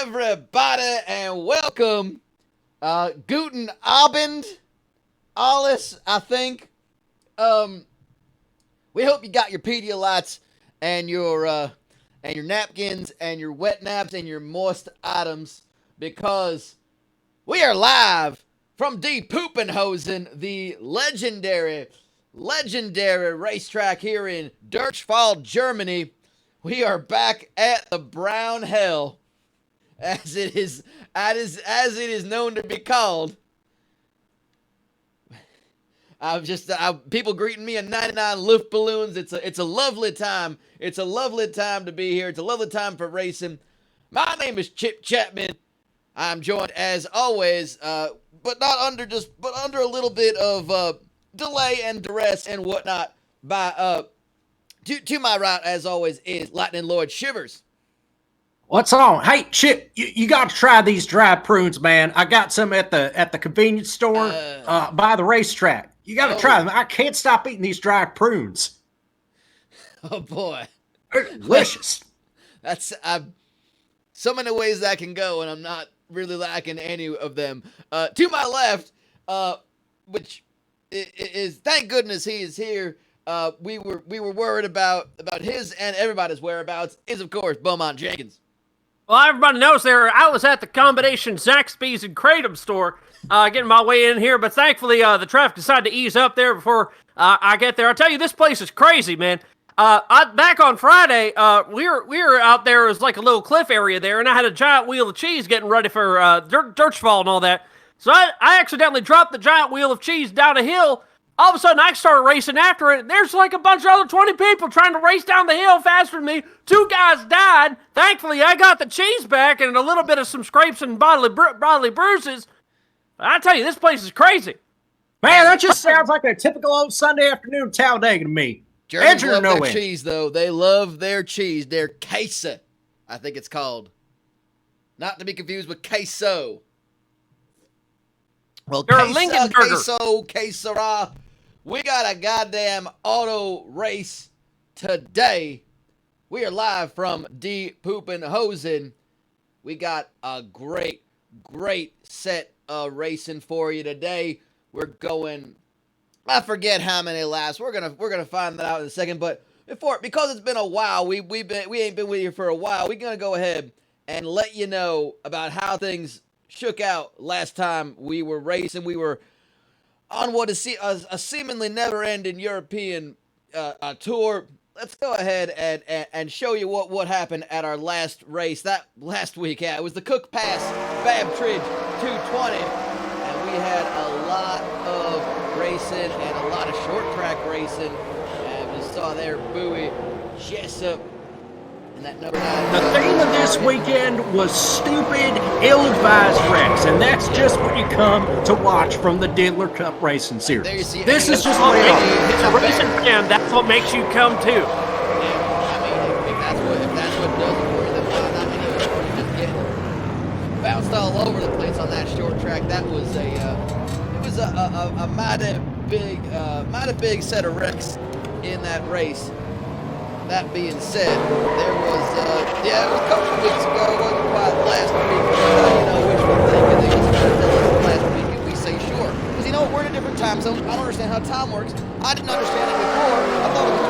everybody, and welcome. Guten Abend, alles, I think. We hope you got your Pedialytes and your napkins and your wet naps and your moist items because we are live from the Poopenhosen, the legendary racetrack here in Durchfall, Germany. We are back at the Brown Hell, as it is known to be called. People greeting me in 99 Luft balloons. It's a lovely time. It's a lovely time to be here. It's a lovely time for racing. My name is Chip Chapman. I'm joined as always, but under a little bit of delay and duress and whatnot by to my right as always is Lightning Lord Shivers. What's on? Hey, Chip, you got to try these dry prunes, man. I got some at the convenience store by the racetrack. You got to try them. I can't stop eating these dry prunes. Oh boy, They're delicious. That's so many ways that can go, and I'm not really liking any of them. To my left, which is thank goodness he is here. We were worried about his and everybody's whereabouts. Is of course Beaumont Jenkins. Well, everybody knows I was at the combination Zaxby's and Kratom store getting my way in here, but thankfully the traffic decided to ease up there before I get there. I'll tell you, this place is crazy, man. Back on Friday, we were out there. It was like a little cliff area there, and I had a giant wheel of cheese getting ready for Durchfall and all that. So I accidentally dropped the giant wheel of cheese down a hill. All of a sudden, I started racing after it. There's like a bunch of other 20 people trying to race down the hill faster than me. 2 guys died. Thankfully, I got the cheese back and a little bit of some scrapes and bodily bruises. I tell you, this place is crazy. Man, that just sounds like a typical old Sunday afternoon Talladega to me. Germans love their cheese, though. They love their cheese. Their Käse, I think it's called. Not to be confused with queso. Well, queso, quesera. We got a goddamn auto race today. We are live from Die Poopenhosen. We got a great set of racing for you today. We're going, I forget how many laps. We're gonna find that out in a second. But because it's been a while, we ain't been with you for a while. We're gonna go ahead and let you know about how things shook out last time we were racing. We were on what is a seemingly never-ending European tour. Let's go ahead and show you what happened at our last race. That last week, it was the Cook Pass Babtridge 220, and we had a lot of racing and a lot of short track racing. And we saw there Bowie, Jessup, and that number 9. The theme of this weekend was stupid, ill-advised wrecks, and that's just what you come to watch from the Diddler Cup Racing Series. This is just what it's a racing fan. That's what makes you come too. I mean, if that's what does it for you, then why not many of us just getting bounced all over the place on that short track? That was a mighty big set of wrecks in that race. That being said, there was, it was a couple of weeks ago. It wasn't quite last week. Which one thing you think was going to tell us last week? And we say sure. Because, we're in a different time zone. I don't understand how time works. I didn't understand it before. I thought it was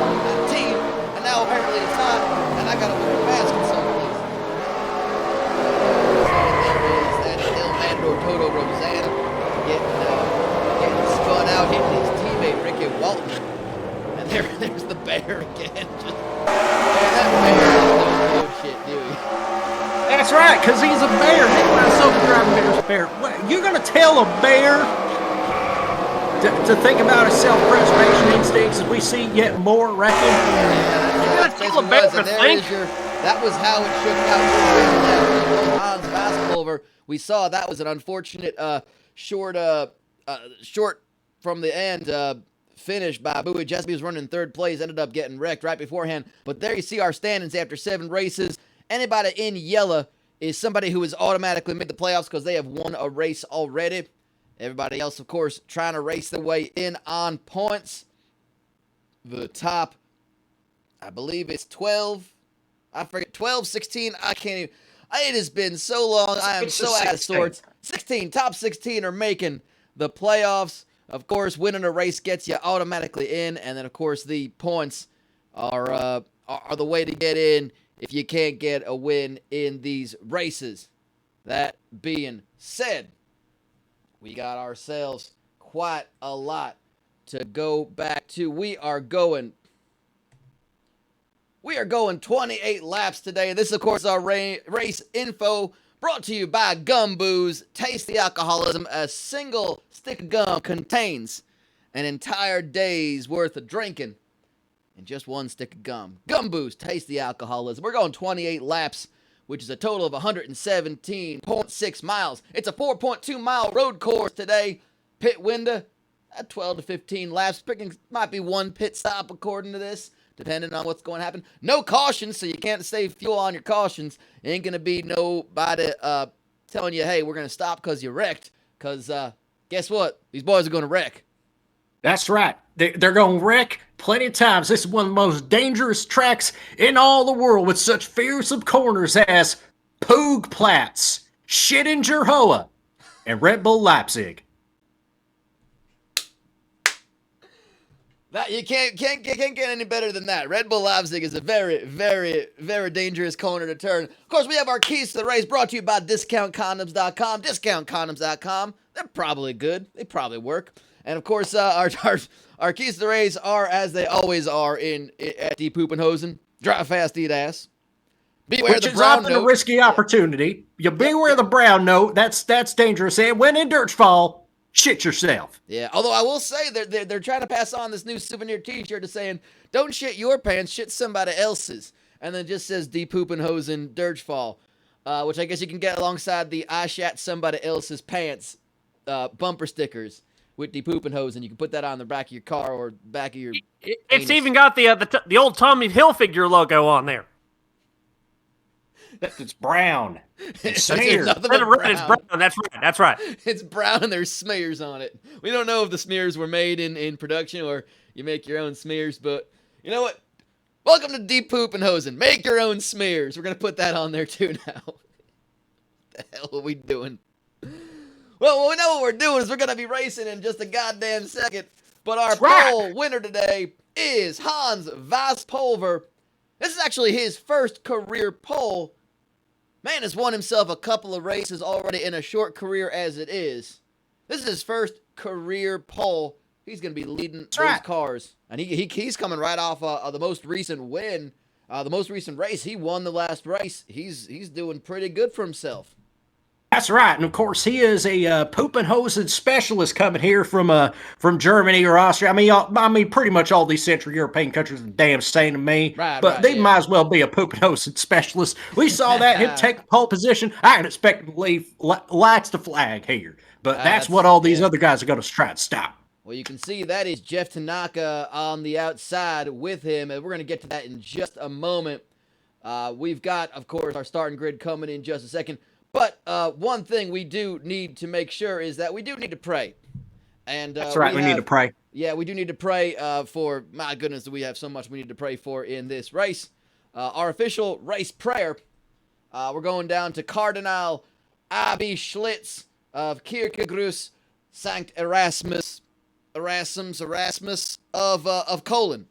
2019, and now apparently it's not. And I got to wear a mask in some place. There is that El Mandor Toto Rosanna getting spun out, hitting his teammate Ricky Walton. And there's the bear again. That bear doesn't know shit, do we? That's right, because he's a bear. Nikolai Silver driving bear's bear. You're going to tell a bear to think about his self-preservation instincts as we see yet more wrecking? You're going to tell a bear to think? That was how it shook out Hans Vasspulver. We saw that was an unfortunate short from the end finish by Bowie. Jessup was running in third place, ended up getting wrecked right beforehand. But there you see our standings after 7 races. Anybody in yellow is somebody who has automatically made the playoffs because they have won a race already. Everybody else, of course, trying to race their way in on points. The top, I believe it's 12. I forget, 12, 16. It has been so long. I am so out of sorts. 16, top 16 are making the playoffs. Of course, winning a race gets you automatically in, and then, of course, the points are the way to get in if you can't get a win in these races. That being said, we got ourselves quite a lot to go back to. We are going 28 laps today. This is, of course, our race info brought to you by Gum Booze. Taste the alcoholism. A single stick of gum contains an entire day's worth of drinking in just one stick of gum. Gum Booze, taste the alcoholism. We're going 28 laps, which is a total of 117.6 miles. It's a 4.2-mile road course today. Pit window at 12 to 15 laps. Picking might be one pit stop according to this, depending on what's going to happen. No cautions, so you can't save fuel on your cautions. Ain't going to be nobody telling you, hey, we're going to stop because you wrecked. Because guess what? These boys are going to wreck. That's right. They're going to wreck plenty of times. This is one of the most dangerous tracks in all the world with such fearsome corners as Poogplatz, Schittinger Hoa, and Red Bull Leipzig. That you can't get any better than that. Red Bull Leipzig is a very, very, very dangerous corner to turn. Of course, we have our keys to the race brought to you by DiscountCondoms.com. DiscountCondoms.com. They're probably good. They probably work. And of course, our keys to the race are as they always are at the Poopenhosen. Drive fast, eat ass. Beware Which the is brown often note. a risky opportunity. You beware the brown note. That's dangerous. And when in Durchfall, shit yourself. Yeah, although I will say they're trying to pass on this new souvenir T-shirt to saying, don't shit your pants, shit somebody else's. And then it just says Die Poopenhosen Durchfall, which I guess you can get alongside the I shat somebody else's pants bumper stickers with Die Poopenhosen. You can put that on the back of your car or back of your It's anus. even got the old Tommy Hilfiger logo on there. It's brown. It's It's smeared. nothing Instead but of red, it's brown. brown. That's right. It's brown and there's smears on it. We don't know if the smears were made in production or you make your own smears, but you know what? Welcome to Die Poopenhosen. Make your own smears. We're going to put that on there too now. What the hell are we doing? Well, we know what we're doing is we're going to be racing in just a goddamn second. But our pole winner today is Hans Vaspulver. This is actually his first career pole. Man has won himself a couple of races already in a short career as it is. This is his first career pole. He's going to be leading those cars. And he's coming right off of the most recent win, the most recent race. He won the last race. He's doing pretty good for himself. That's right, and of course he is a Poopenhosen specialist coming here from Germany or Austria. I mean, pretty much all these Central European countries are the damn same to me. But they might as well be a Poopenhosen specialist. We saw that him take pole position. I can expect him to leave lights to flag here, but that's what all these other guys are going to try to stop. Well, you can see that is Jeff Tanaka on the outside with him, and we're going to get to that in just a moment. We've got, of course, our starting grid coming in just a second. But one thing we do need to make sure is that we do need to pray. And that's right, we need to pray. Yeah, we do need to pray for, my goodness, we have so much we need to pray for in this race. Our official race prayer, we're going down to Cardinal Abi Schlitz of Kierkegaard Sankt Erasmus of Cologne.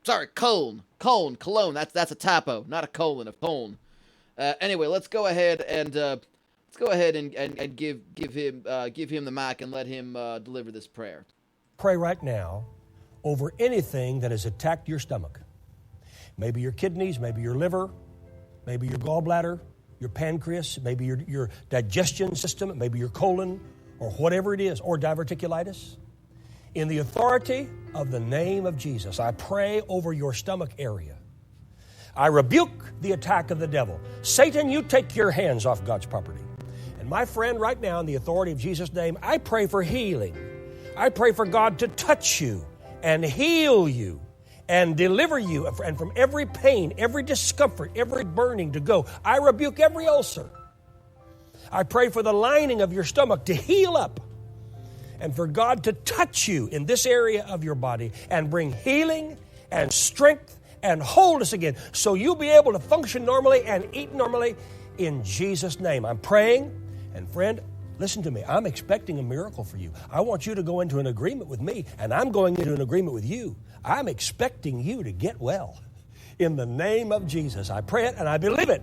Sorry, Cologne. That's a typo, not a colon, of Cologne. Anyway, let's go ahead and give him the mic and let him deliver this prayer. Pray right now over anything that has attacked your stomach. Maybe your kidneys, maybe your liver, maybe your gallbladder, your pancreas, maybe your digestion system, maybe your colon, or whatever it is, or diverticulitis. In the authority of the name of Jesus, I pray over your stomach area. I rebuke the attack of the devil. Satan, you take your hands off God's property. And my friend, right now, in the authority of Jesus' name, I pray for healing. I pray for God to touch you and heal you and deliver you and from every pain, every discomfort, every burning to go. I rebuke every ulcer. I pray for the lining of your stomach to heal up and for God to touch you in this area of your body and bring healing and strength and wholeness again, so you'll be able to function normally and eat normally in Jesus' name. I'm praying, and friend, listen to me. I'm expecting a miracle for you. I want you to go into an agreement with me, and I'm going into an agreement with you. I'm expecting you to get well. In the name of Jesus, I pray it and I believe it.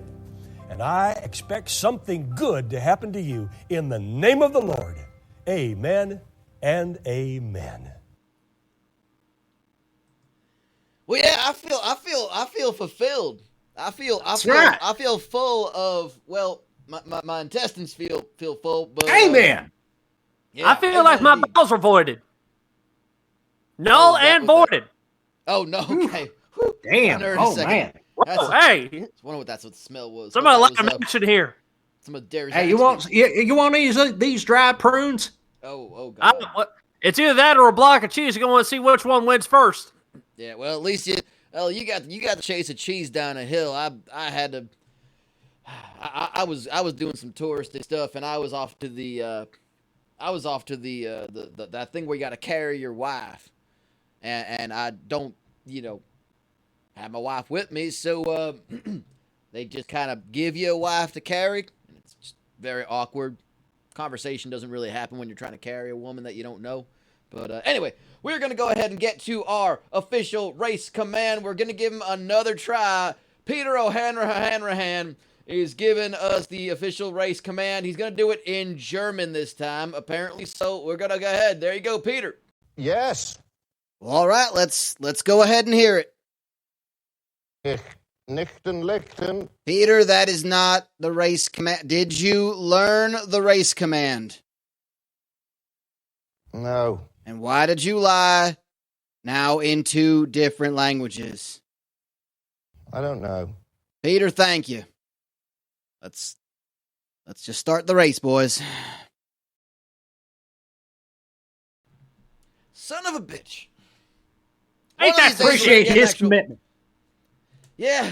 And I expect something good to happen to you in the name of the Lord. Amen and amen. Well, yeah, I feel fulfilled. I feel full of, well, my intestines feel full, but Amen. Yeah, I feel like my bowels are voided. Null and voided. Oh no! Okay. Damn. Oh man. Whoa, hey. I wonder what that's what the smell was. Somebody like to mention here. Some of Darius. Hey, you want these dried prunes? Oh God. It's either that or a block of cheese. You're gonna want to see which one wins first. Yeah. Well, at least you got to chase a cheese down a hill. I had to. I was doing some touristy stuff, and I was off to the that thing where you got to carry your wife, and I don't have my wife with me, so they just kind of give you a wife to carry, and it's just very awkward. Conversation doesn't really happen when you're trying to carry a woman that you don't know. But anyway, we're going to go ahead and get to our official race command. We're going to give him another try. Peter O'Hanrahan is giving us the official race command. He's going to do it in German this time, apparently. So we're going to go ahead. There you go, Peter. Yes. Well, all right, let's go ahead and hear it. Lichten. Peter, that is not the race command. Did you learn the race command? No. And why did you lie now in 2 different languages? I don't know. Peter, thank you. Let's just start the race, boys. Son of a bitch. Ain't that appreciate his commitment. Yeah.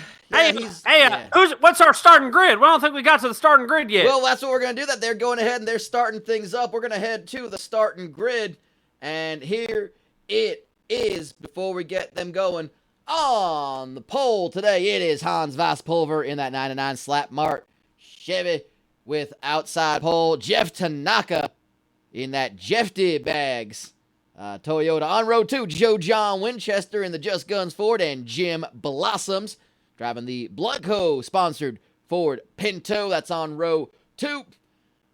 What's our starting grid? Well, I don't think we got to the starting grid yet. Well, that's what we're going to do. That they're going ahead and they're starting things up. We're going to head to the starting grid. And here it is before we get them going. On the pole today, it is Hans Vasspulver in that 99 Slap Mart Chevy with outside pole. Jeff Tanaka in that Jeffty Bags Toyota. On row 2, Joe John Winchester in the Just Guns Ford, and Jim Blossoms driving the Bloodco sponsored Ford Pinto. That's on row 2.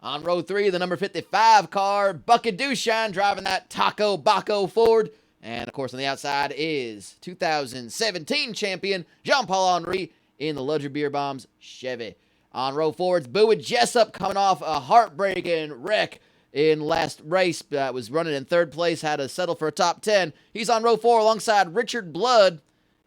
On row 3, the number 55 car, Bucket Dushine driving that Taco Baco Ford. And, of course, on the outside is 2017 champion Jean-Paul Henry in the Ludger Beer Bombs Chevy. On row 4, it's Bowie Jessup coming off a heartbreaking wreck in last race. Was running in 3rd place, had to settle for a top 10. He's on row 4 alongside Richard Blood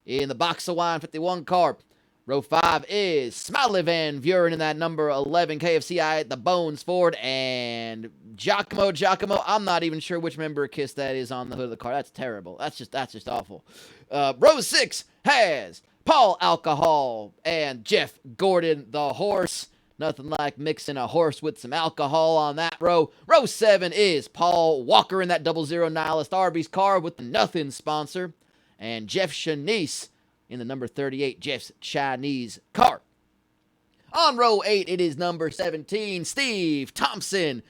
in the Box of Wine 51 car. Row 5 is Smiley Van Vuren in that number 11 KFCI at the Bones Ford, and Giacomo, I'm not even sure which member of KISS that is on the hood of the car. That's terrible. That's just awful. Row 6 has Paul Alcohol and Jeff Gordon, the horse. Nothing like mixing a horse with some alcohol on that row. Row 7 is Paul Walker in that 00 Nihilist Arby's car with the Nothing sponsor, and Jeff Shanice in the number 38 Jeff's Chinese car. On row 8, it is number 17, Steve Thompson,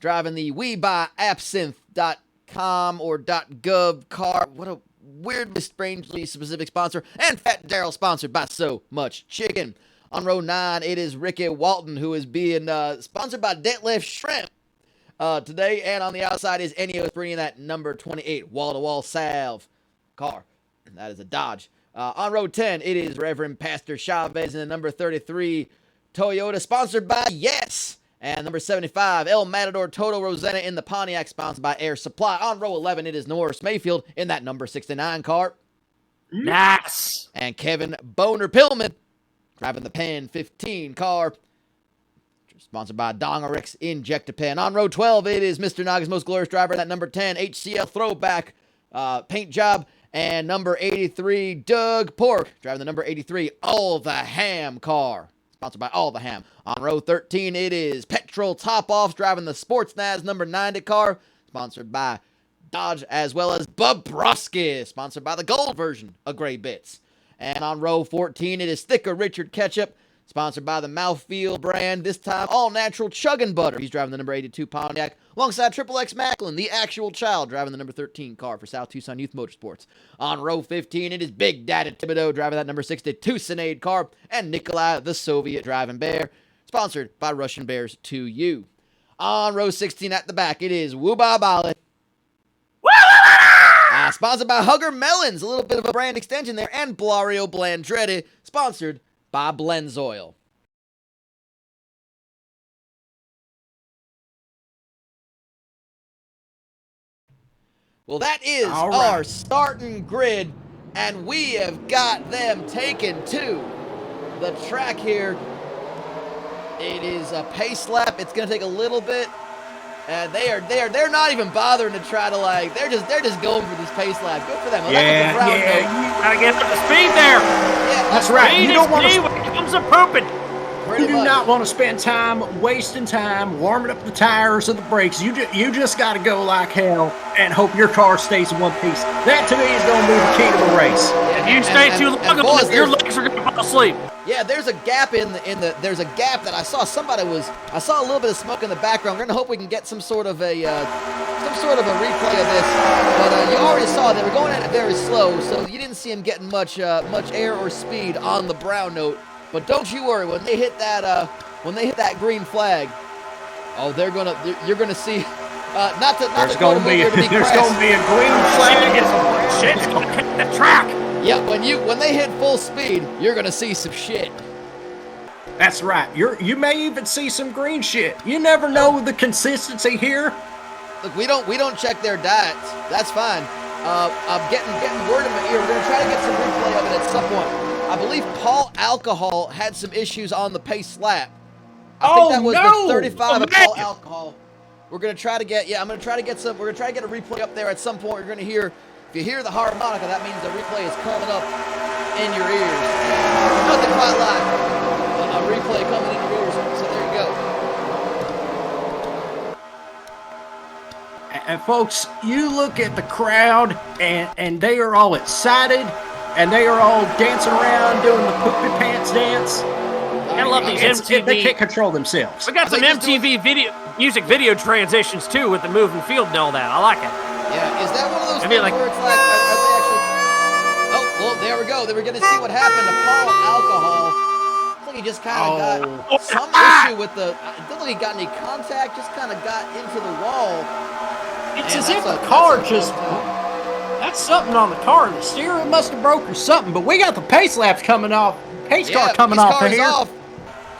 driving the WeBuyAbsinthe.com or .gov car. What a weirdly, strangely specific sponsor. And Fat Daryl, sponsored by So Much Chicken. On row 9, it is Ricky Walton, who is being sponsored by Detlef Shrimp today. And on the outside is Ennio bringing that number 28 wall-to-wall salve car. And that is a Dodge. On row 10, it is Reverend Pastor Chavez in the number 33 Toyota, sponsored by Yes. And number 75, El Matador Toto Rosanna in the Pontiac, sponsored by Air Supply. On row 11, it is Norris Mayfield in that number 69 car. Nice. And Kevin Boner Pillman driving the Pen 15 car, sponsored by Dongerex Injectapen. On row 12, it is Mr. Naga's most glorious driver in that number 10 HCL Throwback paint job. And number 83, Doug Pork, driving the number 83 All the Ham car, sponsored by All the Ham. On row 13, it is Petrol Top Off, driving the Sports Naz number 90 car, sponsored by Dodge, as well as Bobrovsky, sponsored by the gold version of Gray Bits. And on row 14, it is Thicker Richard Ketchup, Sponsored by the Mouthfeel brand, this time all-natural chugging butter. He's driving the number 82 Pontiac, alongside Triple X Macklin, the actual child, driving the number 13 car for South Tucson Youth Motorsports. On row 15, it is Big Daddy Thibodeau, driving that number 62 Sinead car, and Nikolai, the Soviet driving bear, sponsored by Russian Bears to you. On row 16 at the back, it is Wooba Bali. Sponsored by Hugger Melons, a little bit of a brand extension there, and Blario Blandretti, sponsored by Blenzoil. Well, that is our starting grid, and we have got them taken to the track here. It is a pace lap. It's going to take a little bit. And they're not even bothering to try to they're just going for this pace lap. Good for them. Well, you gotta get up to speed there. Yeah, that's right. You don't want to. When it comes to pooping. You do not want to spend time wasting time warming up the tires or the brakes. You just got to go like hell and hope your car stays in one piece. That to me is going to be the key to the race. If you stay too long, your legs are going to fall asleep. Yeah, there's a gap there's a gap that I saw I saw a little bit of smoke in the background. We're gonna hope we can get some sort of a replay of this. But you already saw they were going at it very slow, so you didn't see him getting much air or speed on the brown note. But don't you worry, when they hit that green flag, you're gonna see. There's going to be a green flag. Shit's gonna hit the track. Yeah, when they hit full speed, you're gonna see some shit. That's right. You may even see some green shit. You never know the consistency here. Look, we don't check their diets. That's fine. I'm getting word in my ear. We're gonna try to get some replay of it at some point. I believe Paul Alcohol had some issues on the pace lap. I think that was the 35 of Paul Alcohol. We're gonna try to get we're gonna try to get a replay up there at some point. You're gonna hear. If you hear the harmonica, that means the replay is coming up in your ears. Nothing quite like a replay coming in your ears, so there you go. And folks, you look at the crowd, and they are all excited, and they are all dancing around doing the poopy pants dance. I love these MTV. They can't control themselves. We got some MTV music video transitions too with the moving field and all that. I like it. Yeah, is that one of those things where it's like, are they actually... Oh, well, there we go. They were going to see what happened to Paul Alcohol. Looks like he just kind of got some issue with the... It doesn't look like he got any contact, just kind of got into the wall. It's as if the car just... That's something on the car. The steering must have broke or something, but we got the pace laps coming off. Pace car coming off here. Off.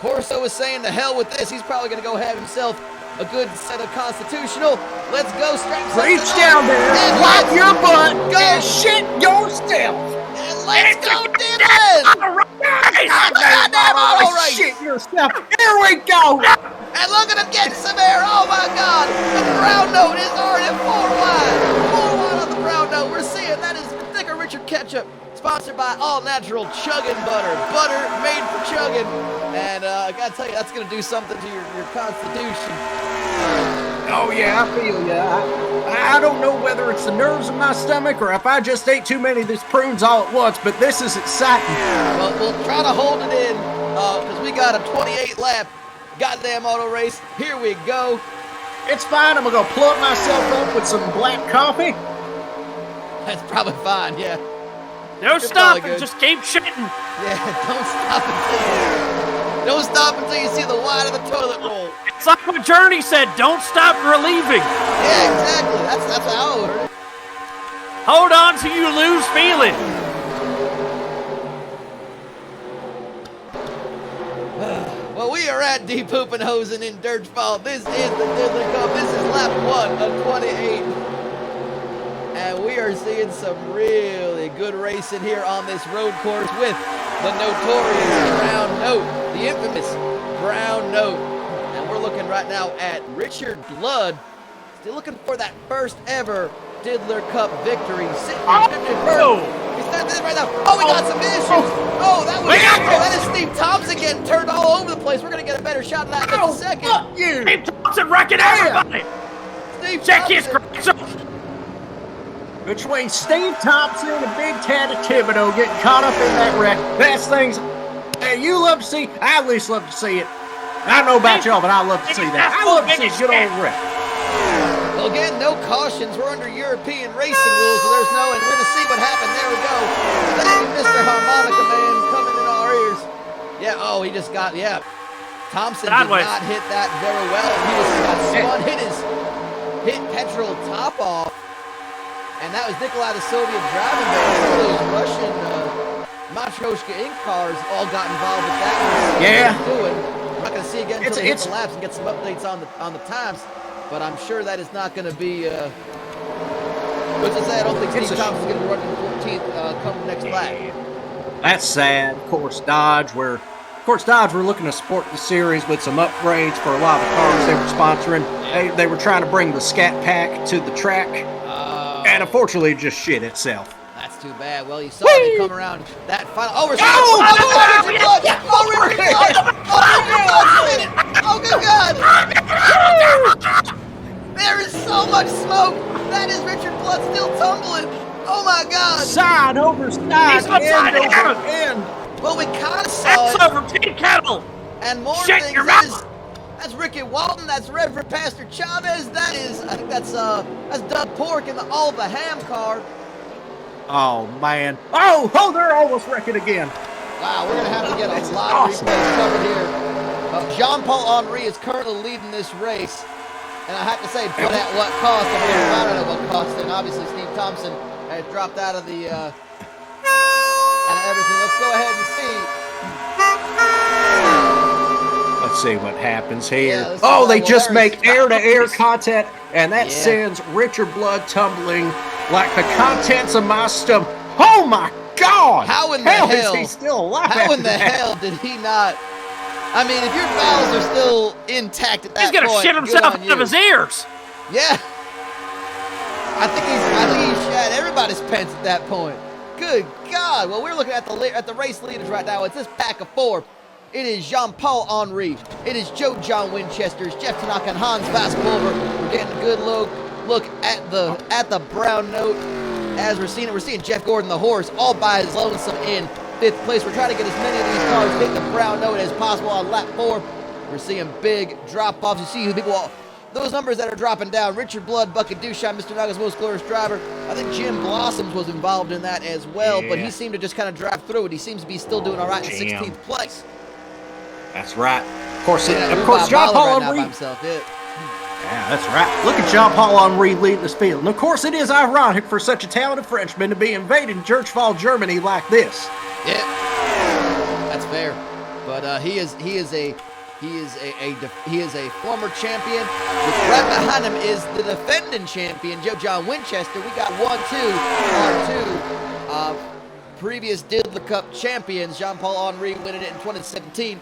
Corso was saying to hell with this. He's probably going to go have himself a good set of constitutional. Let's go, strap. Reach down there, wipe your butt, and shit yourself. And let's go, Diddler! Goddamn auto race! Shit yourself. Here we go. And look at him getting some air. Oh my God! The brown note is already 4 wide. 4 wide on the brown note. We're seeing that is thicker Richard Ketchup. Sponsored by All Natural Chugging Butter. Butter made for chugging. And I gotta tell you, that's gonna do something to your constitution. Oh yeah, I feel ya. I don't know whether it's the nerves in my stomach or if I just ate too many of these prunes all at once, but this is exciting. Well, we'll try to hold it in because we got a 28 lap goddamn auto race. Here we go. It's fine. I'm gonna plug myself up with some black coffee. That's probably fine. Yeah. No stopping, just keep shitting. Yeah, don't stop until you see the wide of the toilet roll. It's like what Journey said, don't stop relieving. Yeah, exactly. That's how I heard it. Hold on till you lose feeling. Well, we are at Poopenhosen in Durchfall. This is the Diddler Cup. This is lap 1 of 28. And we are seeing some really good racing here on this road course with the notorious brown note, the infamous brown note. And we're looking right now at Richard Blood, still looking for that first ever Diddler Cup victory. Sitting in 51st. He's not there right now. Oh, we got some issues. Oh, that is Steve Thompson getting turned all over the place. We're going to get a better shot of that in a second. Fuck you. Steve Thompson wrecking everybody. Steve Check his Thompson. Between Steve Thompson and Big Taddy Thibodeau getting caught up in that wreck, best things Yeah, you love to see. I at least love to see it. I don't know about y'all, but I love to see that. I love to see good old wreck. Well, again, no cautions. We're under European racing rules, so there's no, and we're going to see what happened. There we go. Thank you, Mr. Harmonica Man, coming in our ears. Yeah, oh, he just got, yeah. Thompson Sideways. did not hit that very well. He just got spun, hit Petrol top off. And that was Nikolai the Soviet driving base. Those Russian Matryoshka Inc. cars all got involved with that. Yeah. We're not going to see again until they hit It's- the laps and get some updates on the times. But I'm sure that is not going to be. What's to say? I don't think Steve Thompson's going to run in 14th come next lap. That's sad. Of course, Dodge were looking to support the series with some upgrades for a lot of the cars they were sponsoring. They were trying to bring the Scat Pack to the track, and unfortunately, it just shit itself. That's too bad. Well, you saw me come around that final. Oh, we're Oh, good God! There is so much smoke. That is Richard Blood still tumbling. Oh my God! Side over side, He's upside end down. over end. Well, we kind of saw That's it. over Tin Kettle. And more Shut things your is, mouth. that's Ricky Walton, that's Reverend Pastor Chavez, that is, I think that's Doug Pork in the all the ham car. Oh man! Oh, they're almost wrecking again. Wow, we're gonna have to get a That's lot awesome. of replays covered here. Jean-Paul Henry is currently leading this race, and I have to say, but at what cost? I'm going to find out at what cost, and obviously Steve Thompson has dropped out of the and everything. Let's go ahead and see. Let's see what happens here. Yeah, this oh, is they all just hilarious. make air-to-air content, and that Yeah. sends Richard Blood tumbling like the contents of my stomach. Oh my God! How in the hell hell is he still alive? How after in the that? hell did he not? I mean, if your bowels are still intact at that He's gonna point, shit good himself on out you. of his ears. Yeah. I think he shat everybody's pants at that point. Good God. Well, we're looking at the race leaders right now. It's this pack of four. It is Jean-Paul Henry. It is Joe John Winchester. It's Jeff Tanaka and Hans Vasspulver. We're getting a good look at the brown note as we're seeing it. We're seeing Jeff Gordon, the horse, all by his lonesome in 5th place. We're trying to get as many of these cars hit the brown note as possible on lap 4. We're seeing big drop-offs. You see who people, those numbers that are dropping down. Richard Blood, Bucket Duchamp, Mr. Naga's most glorious driver. I think Jim Blossoms was involved in that as well, but he seemed to just kind of drive through it. He seems to be still doing all right in Jim. 16th place. That's right. Of course, Yeah, Jean-Paul right Henry. now by himself. Yeah. Yeah, that's right. Look at Jean-Paul Henry leading this field. And of course, it is ironic for such a talented Frenchman to be invading Durchfall, Germany like this. Yeah, that's fair. But he is a former champion. Which right behind him is the defending champion, Joe John Winchester. We got 1-2 on 2 previous Diddler Cup champions. Jean-Paul Henry winning it in 2017.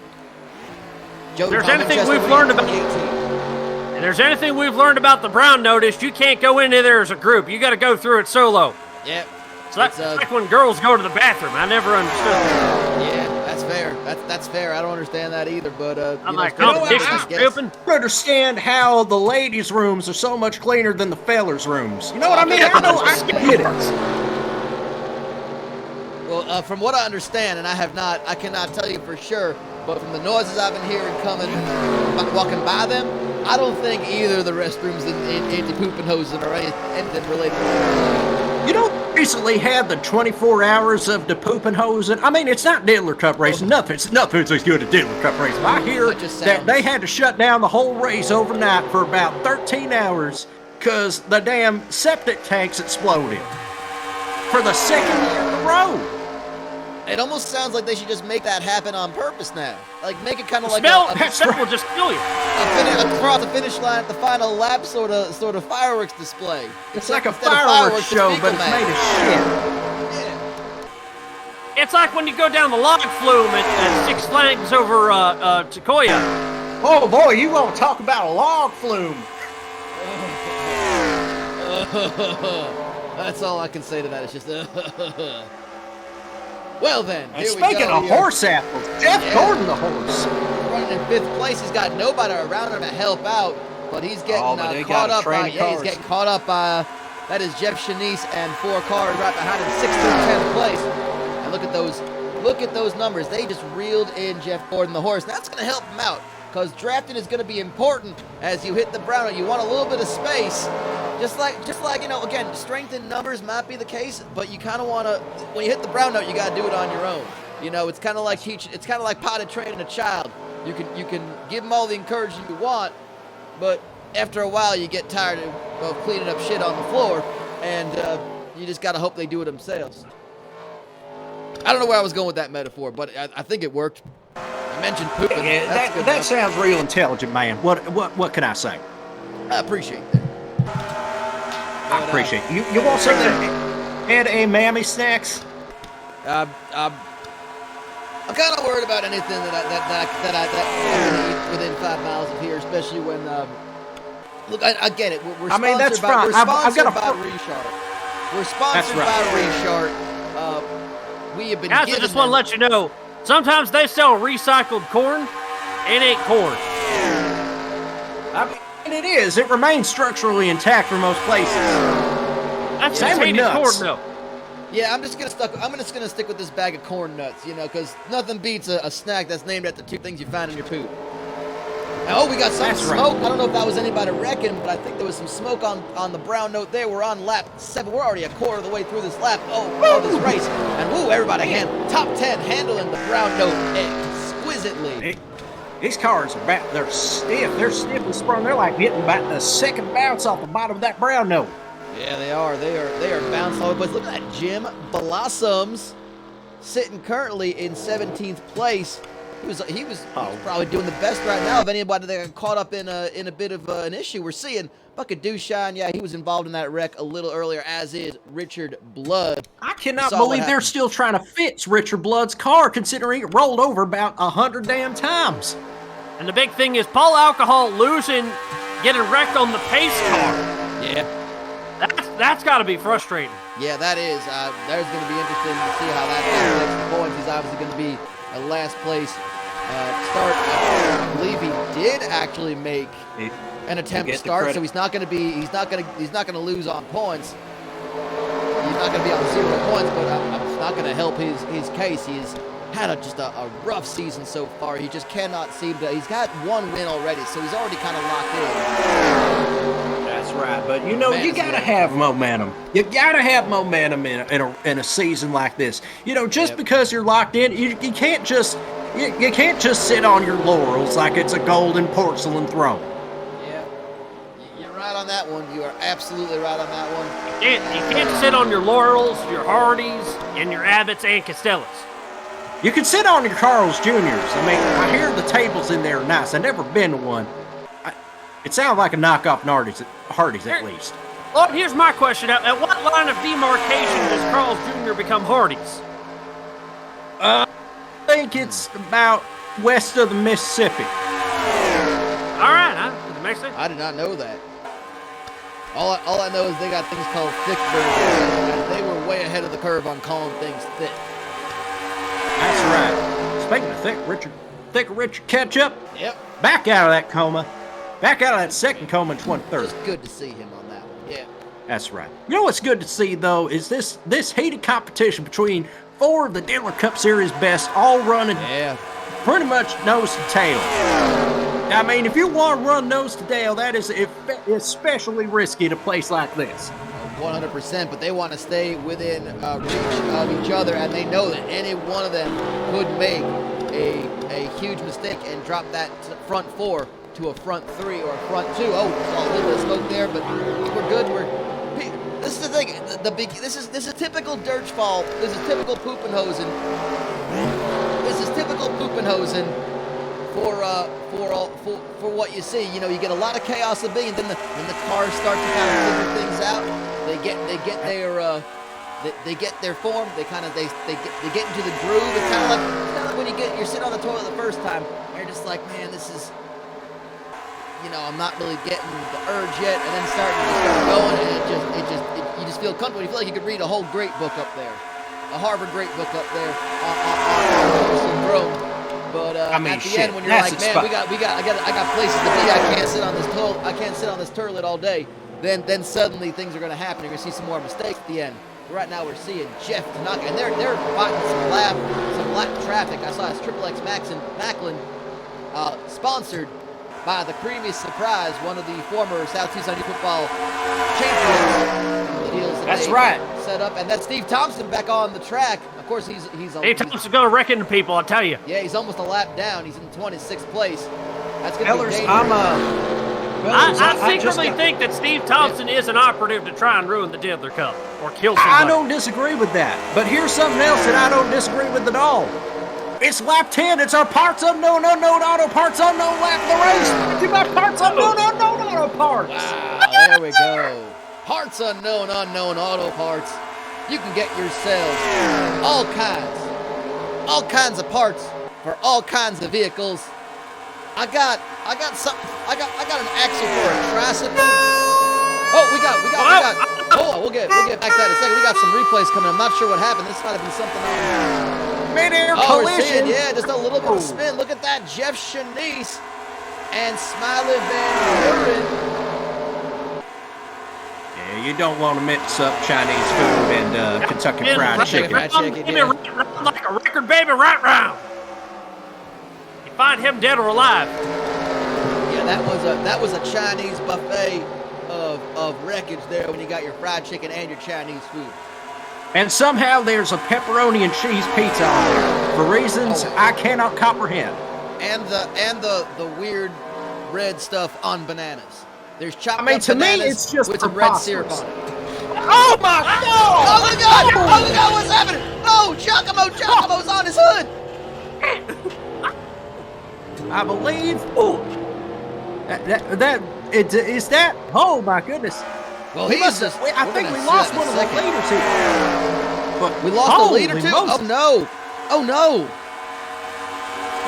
Joe There's John anything Winchester we've winning learned in about- 2018. And there's anything we've learned about the brown notice, you can't go into there as a group. You got to go through it solo. Yeah. So that's like when girls go to the bathroom. I never understood that. Yeah, that's fair. That's fair. I don't understand that either, but I'm you like, know, competition's I guess. open. I understand how the ladies' rooms are so much cleaner than the fellas' rooms. You know what I mean? I get it. Well, from what I understand, and I cannot tell you for sure, but from the noises I've been hearing walking by them, I don't think either of the restrooms in Poopenhosen or anything related to that. You know, recently had the 24 hours of the Poopenhosen. I mean, it's not Diddler Cup racing. Nothing's as good as Diddler Cup racing. I hear that they had to shut down the whole race overnight for about 13 hours because the damn septic tanks exploded for the second year in a row. It almost sounds like they should just make that happen on purpose now. Like, make it kind of like Smell a will just kill you. across the finish line at the final lap sort of fireworks display. It's like a Instead of fireworks the show, fecal but it's matter. made of shit. Yeah. It's like when you go down the log flume at Six Flags over Takoya. Oh boy, you want to talk about a log flume. That's all I can say to that. It's just. Well then, And here we speaking go of here. horse apples, Jeff Gordon the horse. Running in 5th place. He's got nobody around him to help out, but he's getting but they caught got a up train by. of Yeah, he's cars. getting caught up by. That is Jeff Shanice and 4 cars right behind him, 6th through 10th place. And look at those look at those numbers. They just reeled in Jeff Gordon, the horse. That's going to help him out because drafting is going to be important as you hit the brown note. You want a little bit of space. Just like again, strength in numbers might be the case, but you kind of want to, when you hit the brown note, you got to do it on your own. It's kind of like it's kind of like potty training a child. You can give them all the encouragement you want, but after a while you get tired of cleaning up shit on the floor, and you just got to hope they do it themselves. I don't know where I was going with that metaphor, but I think it worked. I mentioned pooping. Yeah, that sounds real intelligent, man. What can I say? I appreciate that. I appreciate it. You want some Ed A. Mammy snacks? I'm kind of worried about anything that I eat within 5 miles of here, especially when. Look, I get it. We're sponsored that's by, fine. we're sponsored I've by ReShart. We're sponsored by ReShart. We have been. Guys, I just want to let you know. Sometimes they sell recycled corn. It ain't corn. I mean, it is. It remains structurally intact for most places. That's Same with hated nuts. corn, though. Yeah, I'm just gonna stick with this bag of corn nuts, because nothing beats a snack that's named after two things you find in your poop. Oh, we got some smoke. Right. I don't know if that was anybody wrecking, but I think there was some smoke on the brown note there. We're on lap 7. We're already a quarter of the way through this lap. Oh, this race. And woo, everybody top 10 handling the brown note exquisitely. These cars they're stiff. They're stiff and sprung. They're like getting about the second bounce off the bottom of that brown note. Yeah, they are. They are bouncing all over the place. Look at that, Jim Blossoms sitting currently in 17th place. He was probably doing the best right now of anybody that got caught up in a bit of an issue. We're seeing Bucket Dushan. Yeah, he was involved in that wreck a little earlier, as is Richard Blood. I cannot believe they're still trying to fix Richard Blood's car, considering it rolled over about 100 damn times. And the big thing is Paul Alcohol getting wrecked on the pace car. Yeah. That's got to be frustrating. Yeah, that is. There's going to be interesting to see how that affects the points. He's obviously going to be a last place start. I believe he did actually make an attempt to start, so he's not going to lose on points. He's not going to be on 0 points, but it's not going to help his case. He's had just a rough season so far. He just cannot seem to. He's got 1 win already, so he's already kind of locked in. That's right, but you gotta have momentum. You gotta have momentum in a season like this. Just because you're locked in, you can't just sit on your laurels like it's a golden porcelain throne. Yeah, you're right on that one. You are absolutely right on that one. You can't sit on your laurels, your Hardys, and your Abbotts and Costellas. You can sit on your Carl's Juniors. I mean, I hear the tables in there are nice. I've never been to one. It sounds like a knockoff Hardee's at least. Well, here's my question. At what line of demarcation does Carl's Jr. become Hardee's? I think it's about west of the Mississippi. All right, that makes sense. I did not know that. All I know is they got things called thick burgers, and they were way ahead of the curve on calling things thick. That's right. Speaking of thick Richard Ketchup. Yep. Back out of that coma. Back out of that second coma in 23rd. It's good to see him on that one. Yeah. That's right. You know what's good to see, though, is this heated competition between 4 of the Diddler Cup Series best, all running pretty much nose to tail. I mean, if you want to run nose to tail, that is especially risky at a place like this. 100%, but they want to stay within reach of each other, and they know that any one of them could make a huge mistake and drop that front 4 to a front 3 or a front 2. Oh, a little bit of smoke there, but we're good. This is the thing. This is typical Durchfall. This is typical Poopenhosen. This is typical Poopenhosen for what you see. You get a lot of chaos of being, and then the cars start to kind of figure things out. They get their form. They get into the groove. It's kind of like when you're sitting on the toilet the first time. You're just like, man, this is. I'm not really getting the urge yet, and then start going, and you just feel comfortable. You feel like you could read a whole great book up there, a Harvard great book up there on syndrome. But at the end, when you're like, man, I got places to be. I can't sit on this toilet. I can't sit on this turlet all day. Then suddenly things are going to happen. You're going to see some more mistakes at the end. Right now we're seeing Jeff Tanaka, and they're fighting some lap traffic. I saw his Triple X Macklin, sponsored by the Creamy Surprise, one of the former South Tucson Youth Football champions. That's right. Set up, and that's Steve Thompson back on the track. Of course, he's Steve Thompson's gonna wreck into people, I tell you. Yeah, he's almost a lap down. He's in 26th place. That's gonna Fellers, be dangerous. I secretly think that Steve Thompson is an operative to try and ruin the Diddler Cup or kill somebody. I don't disagree with that, but here's something else that I don't disagree with at all. It's lap 10. It's our parts unknown auto parts unknown lap of the race. Do my parts unknown auto parts. Wow, there we go. Parts unknown auto parts. You can get yourselves all kinds of parts for all kinds of vehicles. I got something. I got an axle for a tricycle. Oh, we got. Hold on, we'll get back to that in a second. We got some replays coming. I'm not sure what happened. This might have been something on Mid-air we're collision. seeing, yeah, just a little bit of spin. Look at that, Jeff Shanice and Smiley Van Buren. Yeah, you don't want to mix up Chinese food and Kentucky Fried Chicken. Give me like a record, baby, right round. You find him dead or alive. Yeah, that was a Chinese buffet of wreckage there when you got your fried chicken and your Chinese food. And somehow there's a pepperoni and cheese pizza on there for reasons I cannot comprehend. And the weird red stuff on bananas. There's chopped up to me, bananas it's just with some red syrup preposterous. on it. Oh my God! Oh my God! Oh my God! What's happening? Oh, Giacomo's on his hood. I believe. Oh, is that? Oh my goodness! Well, I think we lost one of the leaders here. But we lost the leader too. Oh no! Oh no!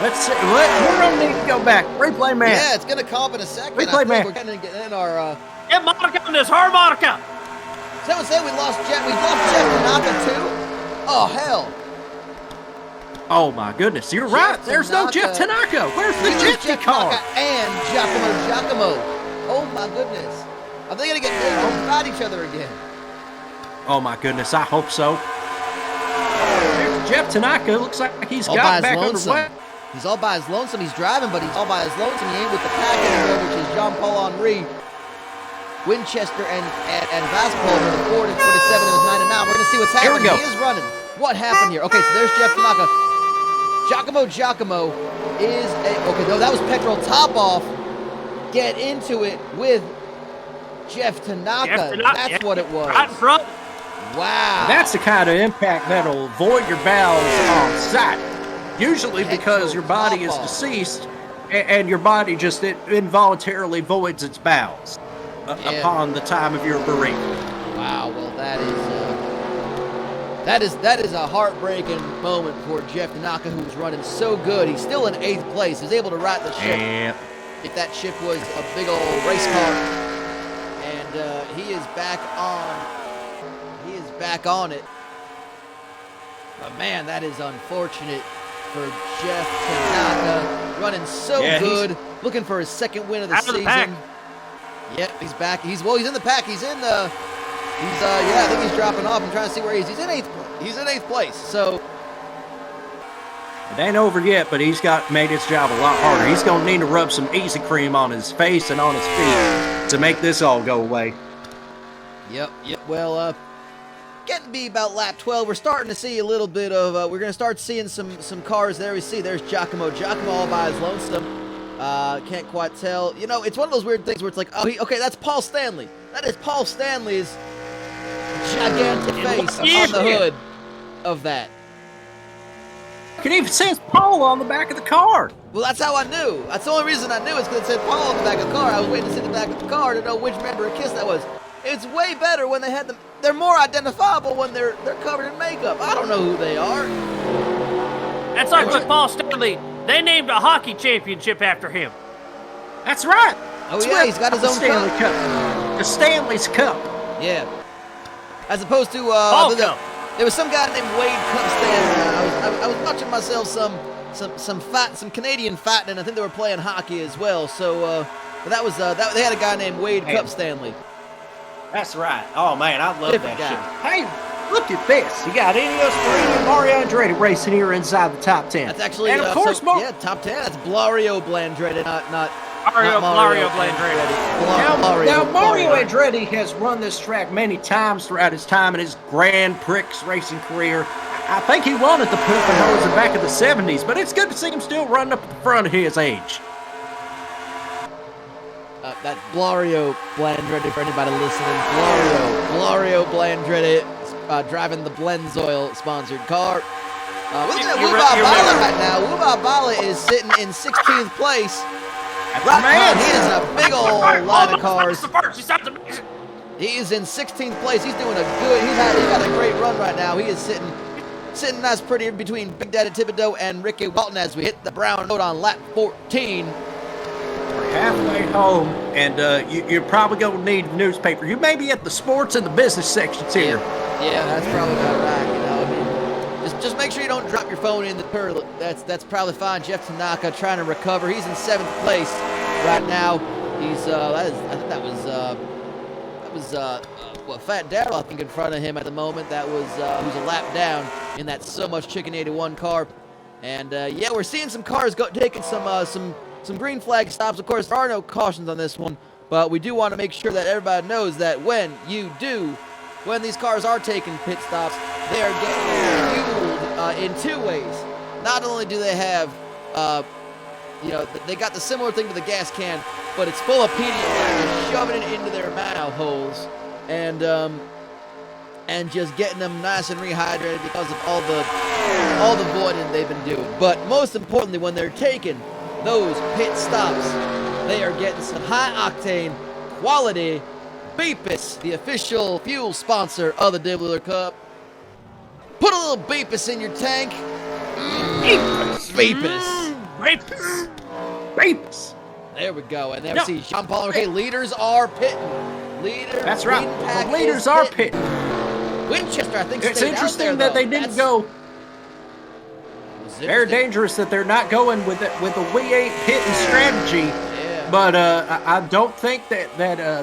Let's see. We're gonna need to go back. Replay man. Yeah, it's gonna come up in a second. Replay man. We're gonna get in our. Get Monica on this harmonica. Someone said we lost Jeff Tanaka too. Oh hell! Oh my goodness! You're right. There's no Jeff Tanaka. Where's the Jeff car? And Giacomo. Oh my goodness! Are they gonna get fight each other again? Oh my goodness! I hope so. Jeff Tanaka looks like he's all got back underway. He's all by his lonesome. He's driving, but he's all by his lonesome. He ain't with the pack anymore, which is Jean-Paul Henry, Winchester, and Vaspol with a 4 and 47 and 9 and 9. We're gonna see what's happening. Here we go. He is running. What happened here? Okay, so there's Jeff Tanaka. Giacomo is okay. No, that was Petrol top off. Get into it with Jeff Tanaka. That's what it was. Right in front. Wow. That's the kind of impact that'll void your valves on sight. Usually because your body is deceased and your body just involuntarily voids its bowels upon the time of your bereavement. Wow. Well, that is a heartbreaking moment for Jeff Tanaka, who's running so good. He's still in 8th place. He's able to ride the ship. Yep. If that ship was a big old race car, and he is back on it. But man, that is unfortunate for Jeff Tanaka, running so good, looking for his second win of the season. Yep, he's back. He's in the pack. I think he's dropping off. I'm trying to see where he is. He's in 8th place. So it ain't over yet, but he's made his job a lot harder. He's gonna need to rub some easy cream on his face and on his feet to make this all go away. Yep. Well, getting to be about lap 12. We're starting to see a little bit of. We're gonna start seeing some cars there. There's Giacomo all by his lonesome. Can't quite tell. You know, it's one of those weird things where it's like, okay, that's Paul Stanley. That is Paul Stanley's gigantic face on the hood of that. You can even see Paul on the back of the car. Well, that's how I knew. That's the only reason I knew is because it said Paul on the back of the car. I was waiting to see the back of the car to know which member of KISS that was. It's way better when they had them. They're more identifiable when they're covered in makeup. I don't know who they are. That's like with Paul Stanley. They named a hockey championship after him. That's right. Oh yeah, he's got his own Stanley Cup. The Stanley's Cup. Yeah. As opposed to there was some guy named Wade Cup Stanley. I was watching myself some Canadian fighting, and I think they were playing hockey as well. So but that was they had a guy named Wade Cup Stanley. That's right. Oh man, I love Different that guy. shit. Hey, Look at this. You got Ineos Marini and Mario Andretti racing here inside the top 10. That's actually, and of course, top 10. That's Blario Blandretti, not Mario Blandretti. Now, Mario Andretti has run this track many times throughout his time in his Grand Prix racing career. I think he won at the Poopenhosen back in the 70s, but it's good to see him still running up at the front of his age. That's Blario Blandretti for anybody listening. Blario Blandretti driving the Blenzoil sponsored car. Look at Wubabala right now. Wubabala is sitting in 16th place. Right now, he is a big old line of cars. He is in 16th place. He's doing he got a great run right now. He is sitting nice pretty in between Big Daddy Thibodeau and Ricky Walton as we hit the brown note on lap 14. We're halfway home, and you're probably going to need a newspaper. You may be at the sports and the business sections here. Yeah, that's probably about right. You know, I mean, just make sure you don't drop your phone in the toilet. That's probably fine. Jeff Tanaka trying to recover. He's in 7th place right now. He's I think that was Fat Darrell, I think, in front of him at the moment. That was who's a lap down in that So Much Chicken 81 car. And yeah, we're seeing some cars taking some green flag stops. Of course, there are no cautions on this one, but we do want to make sure that everybody knows that when these cars are taking pit stops, they are getting fueled in 2 ways. Not only do they have, they got the similar thing to the gas can, but it's full of Pedialyte. They're shoving it into their mouth holes and just getting them nice and rehydrated because of all the voiding they've been doing. But most importantly, when they're taking those pit stops, they are getting some high-octane, quality Beepus, the official fuel sponsor of the Diddler Cup. Put a little Beepus in your tank. Beepus. There we go. And there we see Jean-Paul. Okay, leaders are pitting. That's right. The leaders are pitting. Winchester, I think, it's interesting that they didn't go. They're dangerous that they're not going with the V8 pitting strategy. Yeah. But I don't think that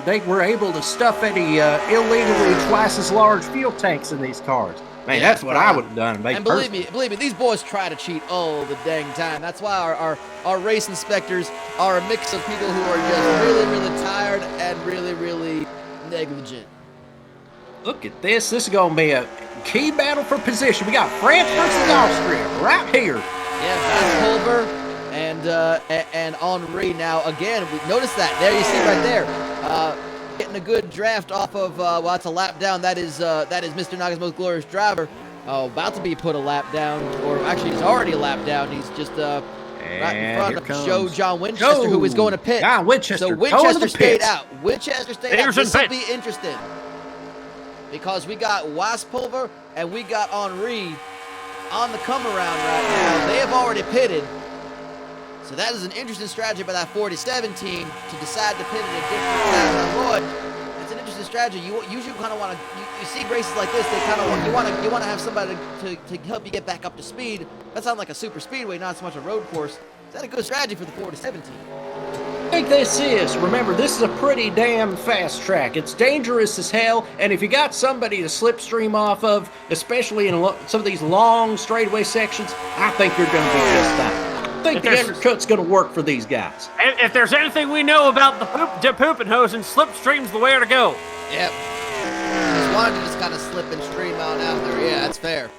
they were able to stuff any illegally twice as large fuel tanks in these cars. Man, that's what I would have done. And believe me, these boys try to cheat all the dang time. That's why our race inspectors are a mix of people who are just really, really tired and really, really negligent. Look at this. This is going to be a key battle for position. We got France versus Austria right here. Yeah, Pulver and Henri. Now, again, notice that. There you see right there. Getting a good draft off of, that's a lap down. That is Mr. Naga's most glorious driver. About to be put a lap down, or actually he's already a lap down. He's just right in front of Joe John Winchester, who is going to pit. John Winchester. So Winchester stayed out. Winchester stayed out. This will be interesting. Because we got Waspulver and we got Henri on the come around right now. They have already pitted. So that is an interesting strategy by that 47 team to decide to pit at a different time on Roy. It's an interesting strategy. You usually kind of want to, you see races like this, they kind of want, you want to have somebody to help you get back up to speed. That sounds like a super speedway, not so much a road course. Is that a good strategy for the 47 team? I think this is. Remember, this is a pretty damn fast track. It's dangerous as hell, and if you got somebody to slipstream off of, especially in some of these long straightaway sections, I think you're going to be just fine. I think the undercut's going to work for these guys. If there's anything we know about the Poopenhosen, slipstream's the way to go. Yep. Just wanted to just kind of slip and stream out there. Yeah, that's fair.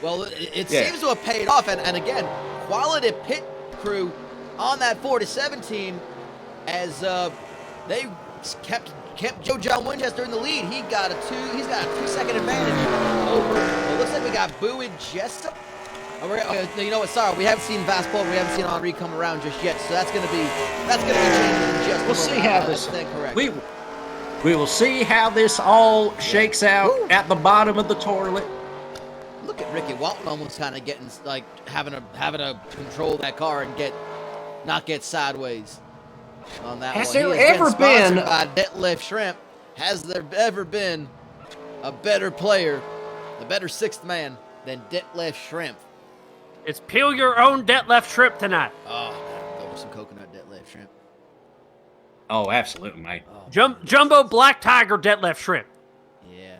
Well, it seems to have paid off, and again, quality pit crew on that 47 team. As they kept Joe John Winchester in the lead. He's got a 2-second advantage over. It looks like we got Bowie Jessup. You know what? Sorry, we haven't seen Vaspol. We haven't seen Henri come around just yet. So that's gonna be changing in just. We'll see how this. We will see how this all shakes out at the bottom of the toilet. Look at Ricky Walton almost kind of getting like having to control that car and not get sideways. On that Has one. there ever been by Detlef Shrimp? Has there ever been a better player, a better sixth man than Detlef Shrimp? It's peel your own Detlef Shrimp tonight. Oh, go with some coconut Detlef Shrimp. Oh, absolutely, mate. Jumbo Black Tiger Detlef Shrimp. Yeah.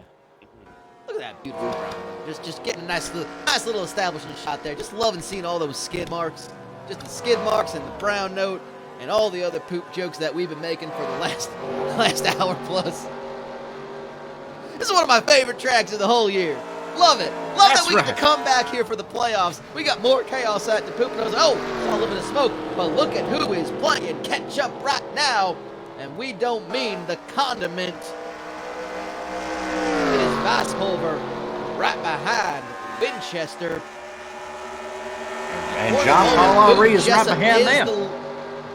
Look at that beautiful brown. Just getting a nice little establishment shot there. Just loving seeing all those skid marks. Just the skid marks and the brown note and all the other poop jokes that we've been making for the last hour plus. This is one of my favorite tracks of the whole year. Love it. Love that we get to come back here for the playoffs. We got more chaos at the Poopenhosen. Oh, saw a little bit of smoke. But look at who is playing catch up right now. And we don't mean the condiment. It is Weisshulver right behind Winchester. And John Paul Henry is right behind them.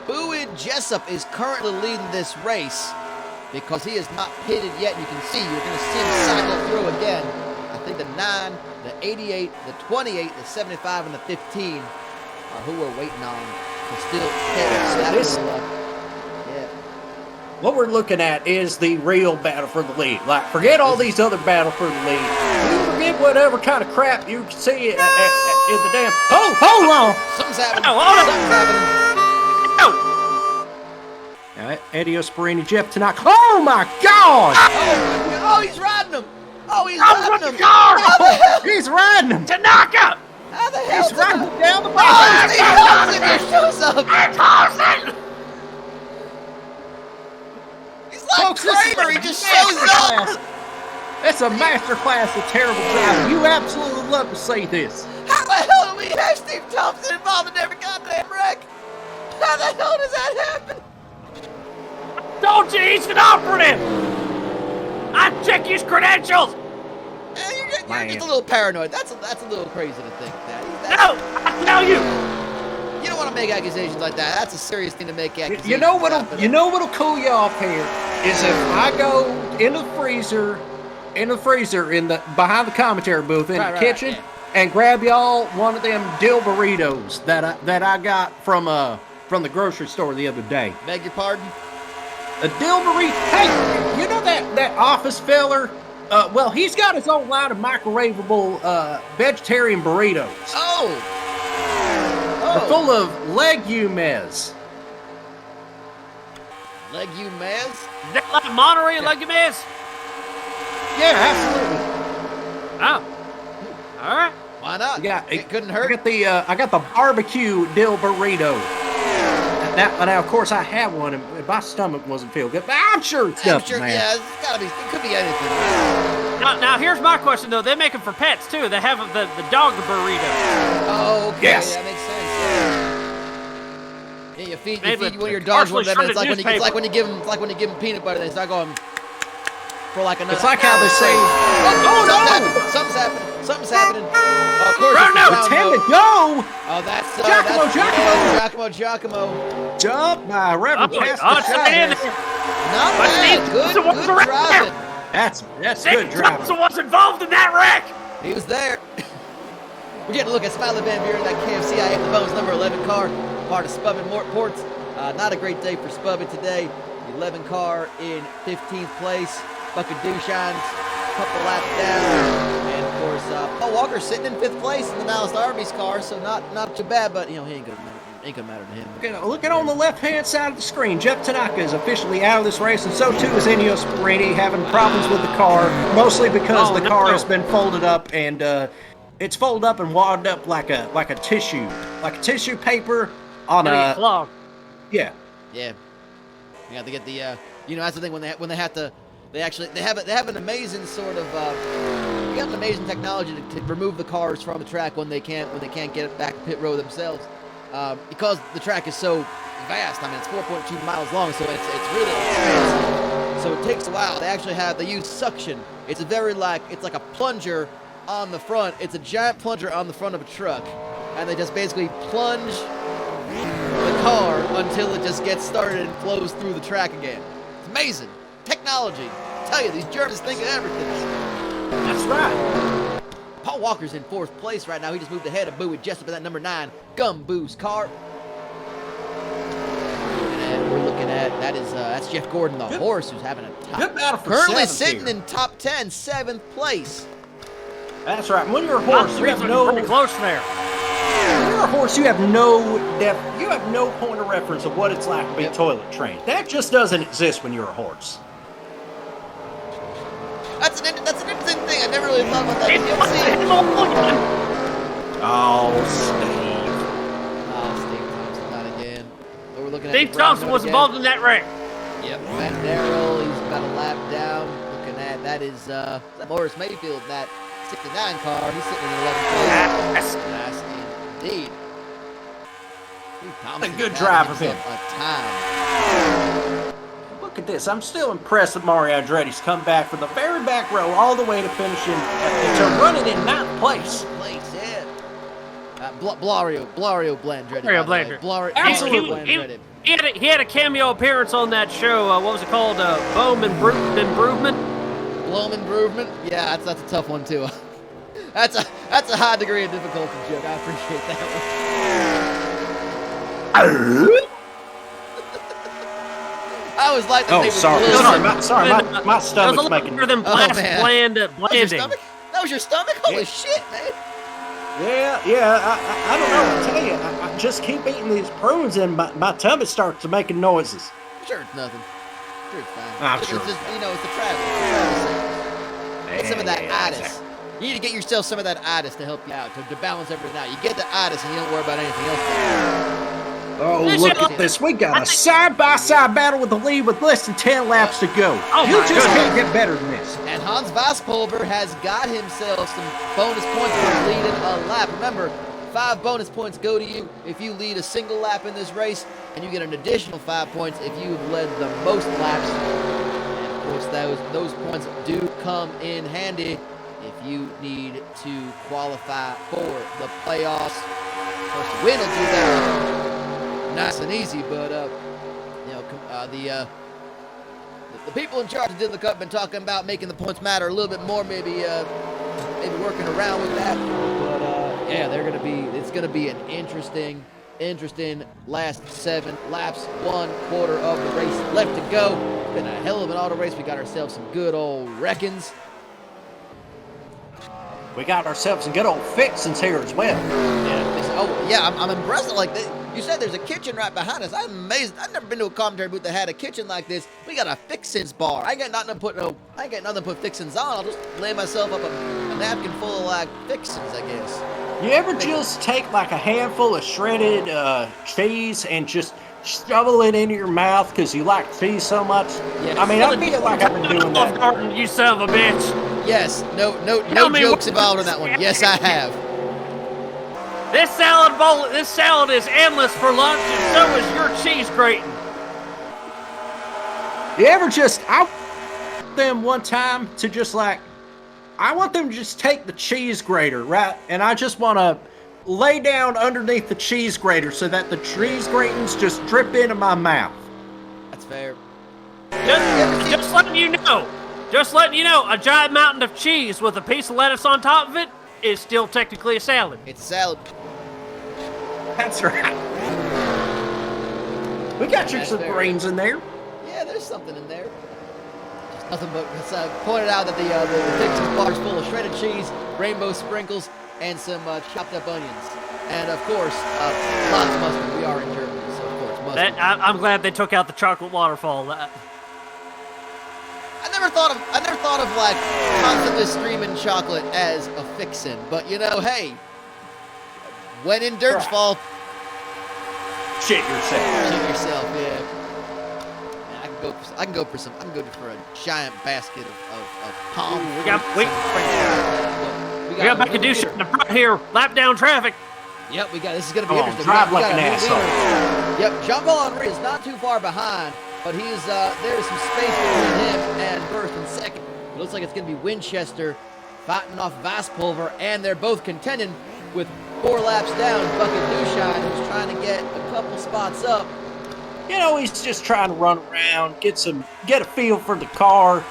Bowie Jessup is currently leading this race because he is not pitted yet. You can see, you're going to see him cycle through again. I think the 9, the 88, the 28, the 75, and the 15 are who we're waiting on to still hit. What we're looking at is the real battle for the lead. Like, forget all these other battles for the lead. You forget whatever kind of crap you can see in the damn. Oh, hold on. Something's happening. Something's happening. Eddie Osperini, Jeff Tanaka. Oh my God! Oh, he's riding him. Oh, he's riding him. He's riding him. Tanaka! How the hell? He's riding him down the Oh, bottom. Steve Thompson here shows up. He's like Folks, this is Kramer. a He just shows up. masterclass. It's a masterclass of terrible driving. You absolutely love to see this. How the hell do we have Steve Thompson involved in every goddamn wreck? How the hell does that happen? Told you he's an operative! I check his credentials! You're just a little paranoid. That's a little crazy to think that. No! I tell you! You don't want to make accusations like that. That's a serious thing to make accusations. You know what'll cool you off here is if I go into the freezer behind the commentary booth in the kitchen and grab y'all one of them dill burritos that I got from the grocery store the other day. Beg your pardon? A dill burrito. Hey, you know that office feller? Well, he's got his own line of microwavable vegetarian burritos. They're full of legumes. Legumes? Is that like Monterey legumes? Yeah, absolutely. Oh. All right. Why not? It couldn't I hurt. got the barbecue dill burrito. Now, of course, I had one, and my stomach wasn't feeling good. But I'm sure it's nothing, man. Yeah, it's gotta be. It could be anything. Now, here's my question, though. They make them for pets, too. They have the dog burrito. Oh, okay. Yes. That makes sense. Yeah, you feed one of your dogs one of them. partially It's shredded like when you give them peanut butter. They start going for like another. It's like how they say, Something's happening. Of course, pretend to go. Oh, that's Giacomo. Jump by Reverend Pastor It's in there. Not bad. Good driving. That's Nick good driving. Thompson was involved in that wreck. He was there. We're getting a look at Smiley Van Buren, that KFC I Hate the Bones number 11 car, part of Spub and Ports. Not a great day for Spub today. 11 car in 15th place. Bucket Dushines, couple laps down. And of course, Paul Walker sitting in 5th place in the Dallas Arby's car, so not too bad, but he ain't gonna matter to him. Looking on the left-hand side of the screen, Jeff Tanaka is officially out of this race, and so too is Ennio Sperini, having problems with the car, mostly because the car has been folded up, and it's folded up and wadded up like a tissue paper on a clog. Yeah. You have to get the that's the thing when they have to. They have an amazing sort of they got an amazing technology to remove the cars from the track when they can't get it back to pit road themselves, because the track is so vast. I mean, it's 4.2 miles long, so it's really expensive. So it takes a while. They use suction. It's it's like a plunger on the front. It's a giant plunger on the front of a truck, and they just basically plunge the car until it just gets started and flows through the track again. It's amazing. Technology. I tell you, these Germans think of everything. That's right. Paul Walker's in 4th place right now. He just moved ahead of Bowie Jessup in that number 9 Gumboo's car. We're looking at that's Jeff Gordon, the horse, who's having a Good battle for currently 7th sitting here. in top 10, 7th place. That's right. When you're a horse, you have Pretty close there. When you're a horse, you have no point of reference of what it's like to be toilet trained. That just doesn't exist when you're a horse. That's an interesting thing. thing. I never really thought about that. Did you see it? Oh, Steve. Oh, Steve Thompson, not again. But we're looking at Steve Thompson was involved in that wreck. Yep, Matt Darrell, he's got a lap down. Looking at that is Morris Mayfield, that 69 car. He's sitting in 11th place. Yes, indeed. Steve Thompson, A good drive of him. A time. Look at this. I'm still impressed that Mario Andretti's come back from the very back row all the way to finishing to running in 9th place. Yeah. Blario Blandretti. Blario Blandretti. Blandretti. He had a cameo appearance on that show. What was it called? Bowman Improvement? Blowman Improvement? Yeah, that's a tough one, too. That's a high degree of difficulty, joke. I appreciate that one. I was like, oh, sorry, my stomach's making. Than blanding. That was your stomach? Holy shit, man! Yeah. I don't know what to tell you. I just keep eating these prunes, and my tummy starts making noises. Sure, it's nothing. Sure, it's fine. I'm sure. It's just, it's the travel. Get some of that itis. You need to get yourself some of that itis to help you out, to balance everything out. You get the itis, and you don't worry about anything else. Oh, look at this. We got a side-by-side battle with the lead with less than 10 laps to go. You just can't get better than this. And Hans Vaspulver has got himself some bonus points for leading a lap. Remember, 5 bonus points go to you if you lead a single lap in this race, and you get an additional 5 points if you've led the most laps. And of course, those points do come in handy if you need to qualify for the playoffs. Of course, the win will do that nice and easy, but the people in charge of Diddler Cup have been talking about making the points matter a little bit more, maybe working around with that. But yeah, it's gonna be an interesting last 7 laps, 1/4 of the race left to go. Been a hell of an auto race. We got ourselves some good old wreckings. We got ourselves some good old fixins here as well. Yeah, I'm impressed. Like you said, there's a kitchen right behind us. I'm amazed. I've never been to a commentary booth that had a kitchen like this. We got a fixins bar. I ain't got nothing to put fixins on. I'll just lay myself up a napkin full of like fixins, I guess. You ever just take like a handful of shredded cheese and just shovel it into your mouth because you like cheese so much? Yes. I mean, I feel like I've been doing that. Garden, you son of a bitch. Yes, no jokes involved in that one. Yes, I have. This salad is endless for lunch, and so is your cheese grating. You ever I want them one time to just I want them to just take the cheese grater, right? And I just want to lay down underneath the cheese grater so that the cheese gratings just drip into my mouth. That's fair. Just letting you know, a giant mountain of cheese with a piece of lettuce on top of it is still technically a salad. It's a salad. That's right. We got you some greens in there. Yeah, there's something in there. Just nothing but pointed out that the fixins bar is full of shredded cheese, rainbow sprinkles, and some chopped up onions, and of course, lots of mustard. We are in Germany, so of course mustard. I'm glad they took out the chocolate waterfall. I never thought of like constantly streaming chocolate as a fixin', but hey, when in Durchfall, shit yourself, yeah. Man, I can go for a giant basket of palm. We got Macadouche in the front here, lap down traffic. Yep, this is gonna be interesting. Drive like an asshole. Yep, Jean-Paul Henry is not too far behind, but there's some space between him and first and second. It looks like it's gonna be Winchester fighting off Vaspulver, and they're both contending with 4 laps down. Bucket Dushine, who's trying to get a couple spots up. He's just trying to run around, get a feel for the car,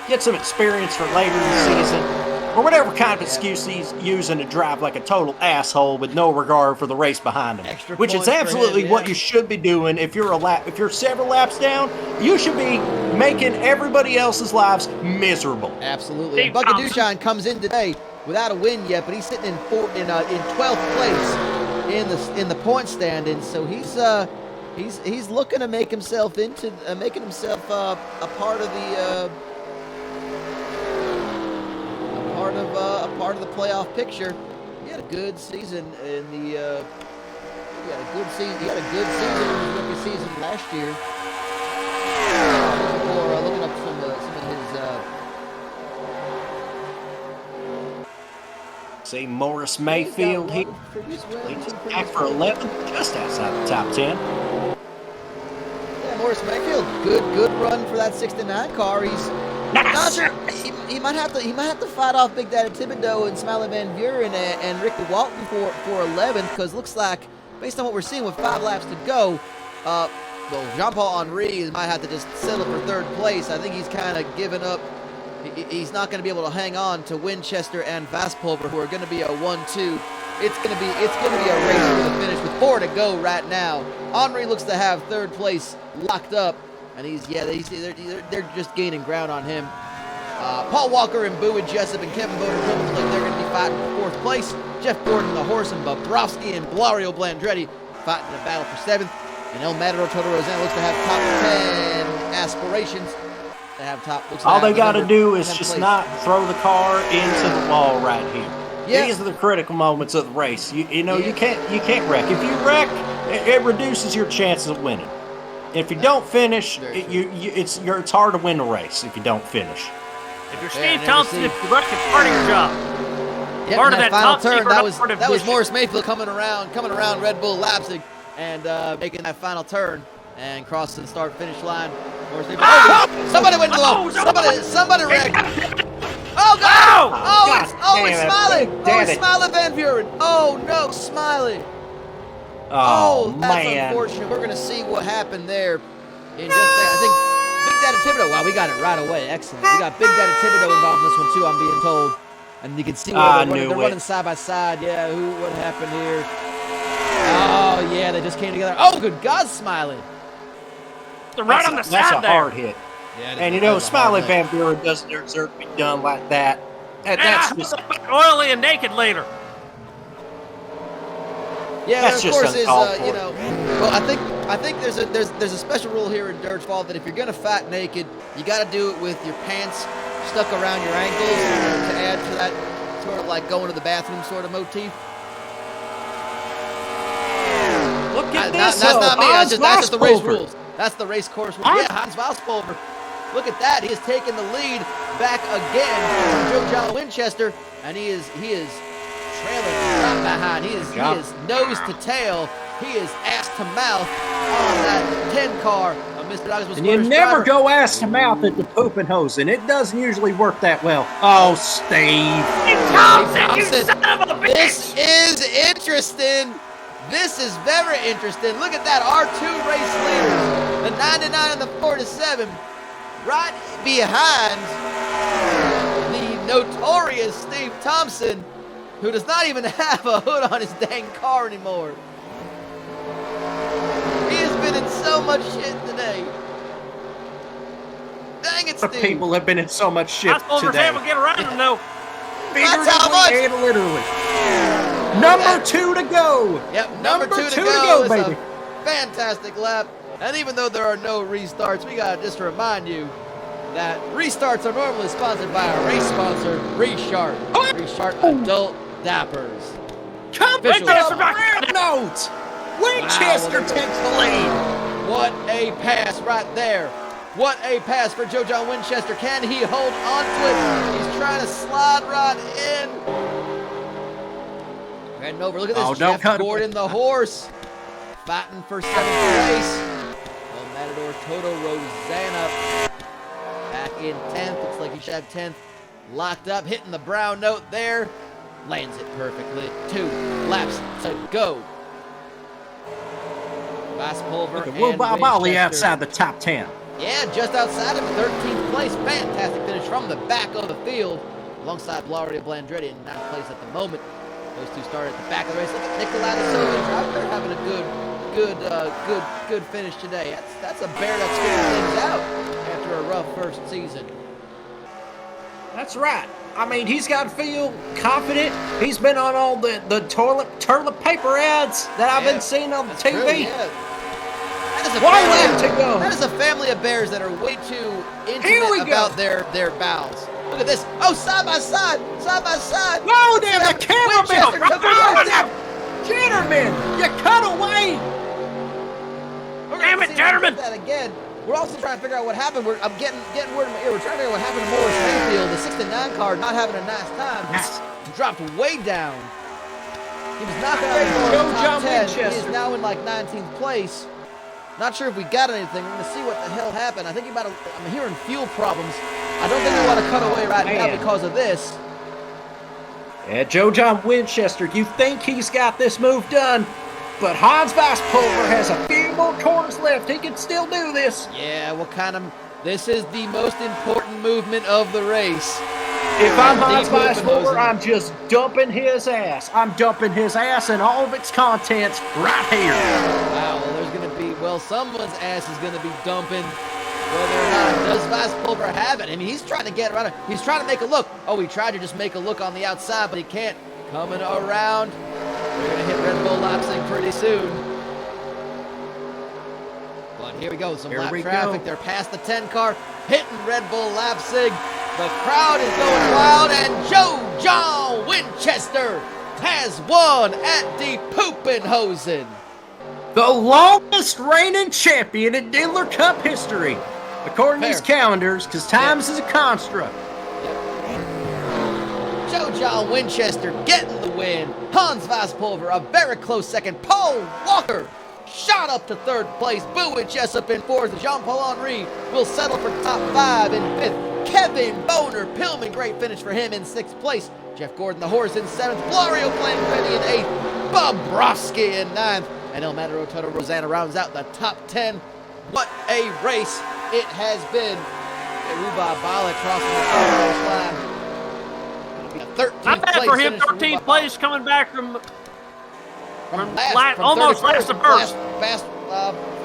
get some experience for later in the season, or whatever kind of excuse he's using to drive like a total asshole with no regard for the race behind him. Which is absolutely what you should be doing if you're several laps down. You should be making everybody else's lives miserable. Absolutely. And Bucket Dushine comes in today without a win yet, but he's sitting in 12th place in the point standing. So he's looking to make himself a part of the part of the playoff picture. He had a good season in the. He had a good season. He had a good season in his rookie season last year. Or looking up some of his. See Morris Mayfield here. He's back for 11, just outside the top 10. Yeah, Morris Mayfield, good run for that 69 car. He's not sure. He might have to fight off Big Daddy Thibodeau and Smiley Van Buren and Ricky Walton for 11th, because looks like, based on what we're seeing with 5 laps to go, Jean-Paul Henry might have to just settle for 3rd place. I think he's kind of given up. He's not going to be able to hang on to Winchester and Vaspulver, who are going to be a 1-2. It's going to be a race to the finish with 4 to go right now. Henry looks to have 3rd place locked up, and they're just gaining ground on him. Paul Walker and Bowie Jessup and Kevin Boder looks like they're going to be fighting for 4th place. Jeff Gordon, the horse, and Bobrovsky and Blario Blandretti fighting the battle for 7th. And El Matador Toto Rosanna looks to have top 10 aspirations. They have all they got to do is just not throw the car into the wall right here. Yeah. These are the critical moments of the race. You can't wreck. If you wreck, it reduces your chances of winning. If you don't finish, it's hard to win the race if you don't finish. If you're Steve Thompson, if you wreck, it's part of your job. Yep, part of that final top turn. secret That was Morris Mayfield coming around Red Bull Leipzig and making that final turn and crossing the start-finish line. Somebody went to the wall. Somebody wrecked. Oh, God. It's Smiley. It's Smiley Van Buren. Oh, no, Smiley. Oh, that's unfortunate. We're going to see what happened there in just a second. I think Big Daddy Thibodeau. Wow, we got it right away. Excellent. We got Big Daddy Thibodeau involved in this one, too, I'm being told. And you can see they're running side by side. Yeah, what happened here? Oh, yeah, they just came together. Oh, good God, Smiley. Right on the side That's a there. hard hit. Yeah, and Smiley Van Buren doesn't deserve to be done like that. That's just oily and naked later. Yeah, that's of course is Well, I think there's a special rule here in Durchfall that if you're gonna fight naked, you got to do it with your pants stuck around your ankles to add to that sort of like going to the bathroom sort of motif. Look at this. That's not me. That's just the race rules. That's the race course rule. Yeah, Hans Vaspulver. Look at that. He has taken the lead back again from Joe John Winchester, and he is trailing right behind. He is nose to tail. He is ass to mouth on that 10 car of Mr. Douglas. And you never go ass to mouth at the Poopenhosen. It doesn't usually work that well. Oh, Steve. Thompson, you son of a bitch. This is interesting. This is very interesting. Look at that. R2 race leaders. The 99 and the 47. Right behind the notorious Steve Thompson, who does not even have a hood on his dang car anymore. He has been in so much shit today. Dang it, Steve. People have been in so much shit today. We'll get around him, though. Figuratively and literally. Number 2 to go. Yep, number 2 to go, baby. Fantastic lap. And even though there are no restarts, we got to just remind you that restarts are normally sponsored by our race sponsor, ReShart. ReShart Adult Dappers. Come on, notes. Winchester takes the lead. What a pass right there. What a pass for Joe John Winchester. Can he hold on to it? He's trying to slide right in. Heading over. Look at this. Jeff Gordon, the horse, fighting for 7th place. El Matador Toto Rosanna back in 10th. Looks like he should have 10th locked up. Hitting the brown note there. Lands it perfectly. 2 laps to go. Vaspulver and Winchester outside the top 10. Yeah, just outside of 13th place. Fantastic finish from the back of the field alongside Blario Blandretti in 9th place at the moment. Those two started at the back of the race. Look at Nikolai Silva out there having a good finish today. That's a bear that's figuring things out after a rough first season. That's right. I mean, he's got to feel confident. He's been on all the toilet paper ads that I've been seeing on the TV. True, yeah. That is a family of bears that are way too intimate about their bowels. Look at this. Oh, side by side. Whoa, damn, the Winchester cameraman! took it. Gentlemen, you cut away! We're Damn gonna it, see if we gentlemen. get that again. We're also trying to figure out what happened. I'm getting word in my ear. We're trying to figure out what happened to Morris Mayfield, the 69 card, not having a nice time. Yes. Dropped way down. He was not great for Joe top John 10. He is Winchester. now in like 19th place. Not sure if we got anything. We're gonna see what the hell happened. I think I'm hearing fuel problems. I don't think we want to cut away right now Man. because of this. Yeah, Joe John Winchester, you think he's got this move done, but Hans Weisspulver has a few more corners left. He can still do this. Yeah, this is the most important movement of the race. If I'm Hans Deep Poopenhosen. Weisspulver, I'm just dumping his ass. I'm dumping his ass and all of its contents right here. Wow, someone's ass is gonna be dumping. Whether or not does Weisspulver have it? I mean, he's trying to get around. He's trying to make a look. Oh, he tried to just make a look on the outside, but he can't. Coming around. We're going to hit Red Bull Leipzig pretty soon. But here we go. Some lap traffic. They're past the 10 car. Hitting Red Bull Leipzig. The crowd is going wild. And Joe John Winchester has won at the Poopenhosen. The longest reigning champion in Diddler Cup history. According to these calendars, because times is a construct. Joe John Winchester getting the win. Hans Weisspulver, a very close second. Paul Walker shot up to third place. Boo and Jessup in fourth. Jean-Paul Henry will settle for top 5 in fifth. Kevin Boner Pillman, great finish for him in sixth place. Jeff Gordon, the horse, in seventh. Florio Blanfetti in eighth. Bobrovsky in ninth. And El Matador Toto Rosanna rounds out the top 10. What a race it has been. Ruba Bala crossing the finish line. 13th Not bad place for him, finish 13th place coming back from last, almost last to first. Fast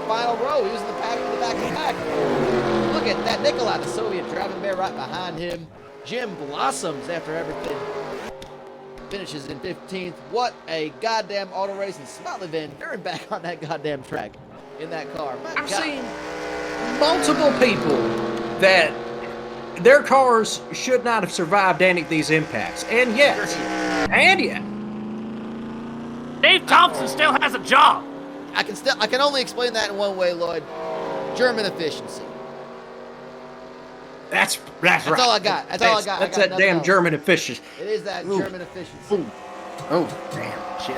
final row. He was in the back of the pack. Look at that. Nikolai, the Soviet driving bear right behind him. Jim blossoms after everything. Finishes in 15th. What a goddamn auto race. And Smiley Van Buren back on that goddamn track in that car. I've seen multiple people that their cars should not have survived any of these impacts. And yet, Dave Thompson still has a job. I can only explain that in one way, Lloyd. German efficiency. That's right. That's all I got. That's all I got. That's I got that damn else. German efficiency. It is that German efficiency. Oh, damn, shit.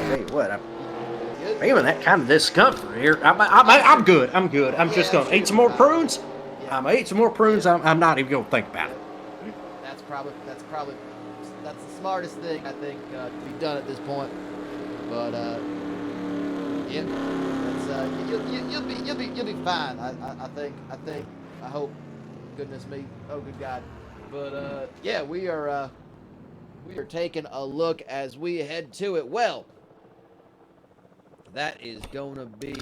Tell you what, I'm feeling that kind of discomfort here. I'm good. I'm just going to eat some more prunes. Yeah. I'm going to eat some more prunes. I'm not even going to think about it. That's the smartest thing I think to be done at this point. But yeah, you'll be fine. I hope. Goodness me. Oh, good God. But yeah, we are taking a look as we head to it. Well, that is gonna be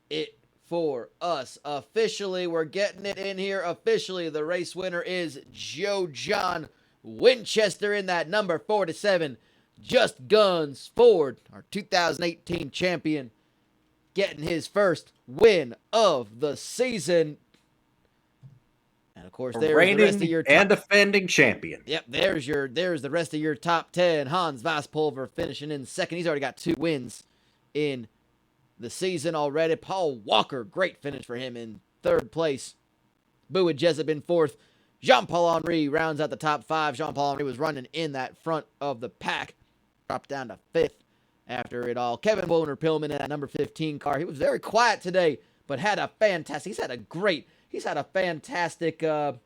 it for us. Officially, we're getting it in here. Officially, the race winner is Joe John Winchester in that number 47 Just Guns Ford, our 2018 champion, getting his first win of the season. And of course, there's the rest of your and defending champion. Yep, there's the rest of your top 10. Hans Weisspulver finishing in second. He's already got 2 wins in the season already. Paul Walker, great finish for him in third place. Boo and Jessup in fourth. Jean-Paul Henry rounds out the top 5. Jean-Paul Henry was running in that front of the pack. Dropped down to 5th after it all. Kevin Boner Pillman in that number 15 car. He was very quiet today, but had a fantastic, from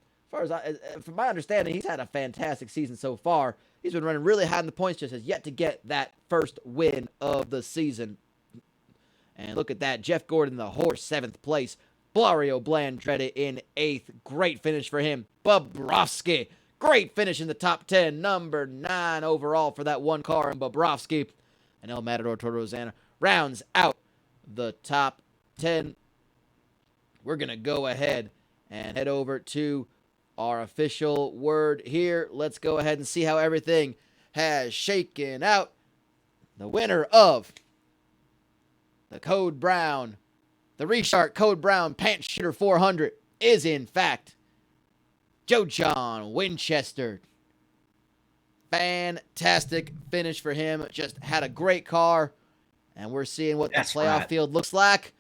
my understanding, he's had a fantastic season so far. He's been running really high in the points, just has yet to get that first win of the season. And look at that, Jeff Gordon, the horse, 7th place. Florio Blandretti in 8th. Great finish for him. Bobrovsky, great finish in the top 10. Number 9 overall for that one car in Bobrovsky. And El Matador Toto Rosanna rounds out the top 10. We're going to go ahead and head over to our official word here. Let's go ahead and see how everything has shaken out. The winner of the Code Brown, the ReShart Code Brown Pants Shooter 400 is in fact Joe John Winchester. Fantastic finish for him. Just had a great car. And we're seeing what the playoff field looks like.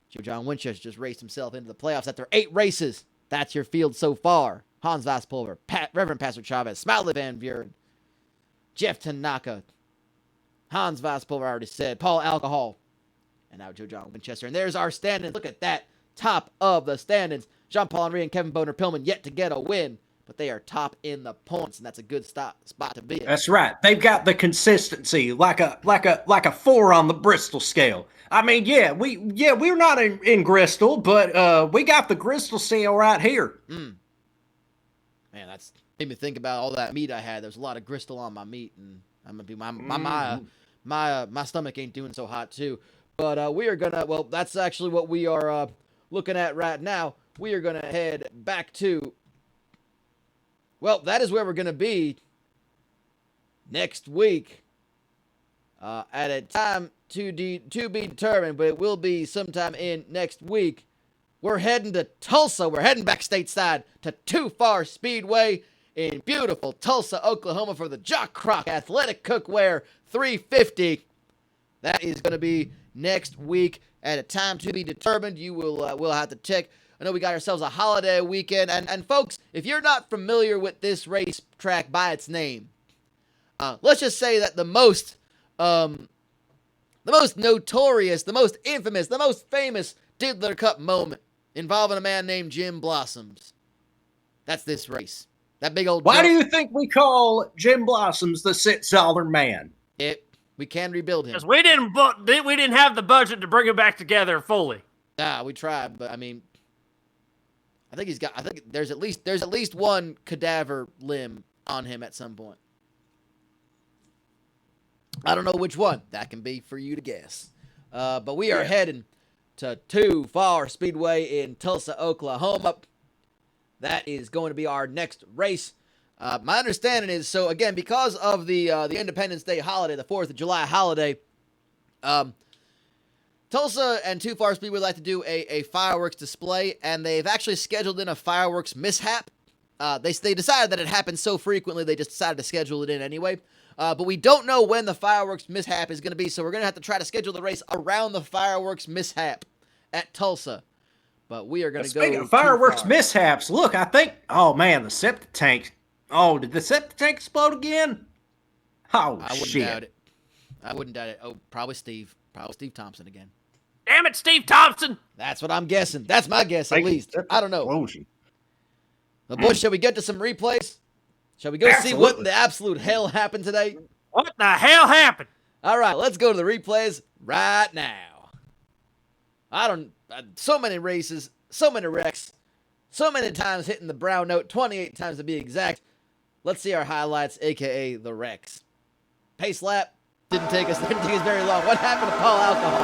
Joe John Winchester just raced himself into the playoffs after 8 races. That's your field so far. Hans Vasspulver, Reverend Pastor Chavez, Smiley Van Buren, Jeff Tanaka, Hans Vasspulver, I already said, Paul Alcohol, and now Joe John Winchester. And there's our standings. Look at that. Top of the standings. Jean-Paul Henry and Kevin Boner-Pillman yet to get a win, but they are top in the points, and that's a good spot to be in. That's right. They've got the consistency, like a 4 on the Bristol scale. I mean, we're not in Bristol, but we got the Bristol scale right here. Man, that's made me think about all that meat I had. There's a lot of Bristol on my meat, and I'm gonna be my stomach ain't doing so hot too. But we are gonna. Well, that's actually what we are looking at right now. We are gonna head back to. Well, that is where we're gonna be next week. At a time to be determined, but it will be sometime in next week. We're heading to Tulsa. We're heading back stateside to Too Far Speedway in beautiful Tulsa, Oklahoma for the Jock Croc Athletic Cookware 350. That is going to be next week at a time to be determined. You will have to check. I know we got ourselves a holiday weekend. And folks, if you're not familiar with this racetrack by its name, let's just say that the most notorious, the most infamous, the most famous Diddler Cup moment involving a man named Jim Blossoms. That's this race. That big old. Why do you think we call Jim Blossoms the $6 man? We can rebuild him. Because we didn't have the budget to bring him back together fully. Nah, we tried, but I mean, I think there's at least one cadaver limb on him at some point. I don't know which one. That can be for you to guess. But we are heading to Too Far Speedway in Tulsa, Oklahoma. That is going to be our next race. My understanding is, so again, because of the Independence Day holiday, the 4th of July holiday, Tulsa and Too Far Speedway like to do a fireworks display, and they've actually scheduled in a fireworks mishap. They decided that it happened so frequently, they just decided to schedule it in anyway. But we don't know when the fireworks mishap is going to be, so we're going to have to try to schedule the race around the fireworks mishap at Tulsa. But we are going to go. Speaking of fireworks mishaps, look, I think, oh man, the septic tank. Oh, did the septic tank explode again? Oh, I wouldn't doubt it. I wouldn't doubt it. Oh, probably Steve. Probably Steve Thompson again. Damn it, Steve Thompson! That's what I'm guessing. That's my guess, at least. I don't know. Explosion. But boys, shall we get to some replays? Shall we go see what the absolute hell happened today? What the hell happened? All right, let's go to the replays right now. So many races, so many wrecks, so many times hitting the brown note, 28 times to be exact. Let's see our highlights, a.k.a. the wrecks. Pace lap didn't take us very long. What happened to Paul Alcohol?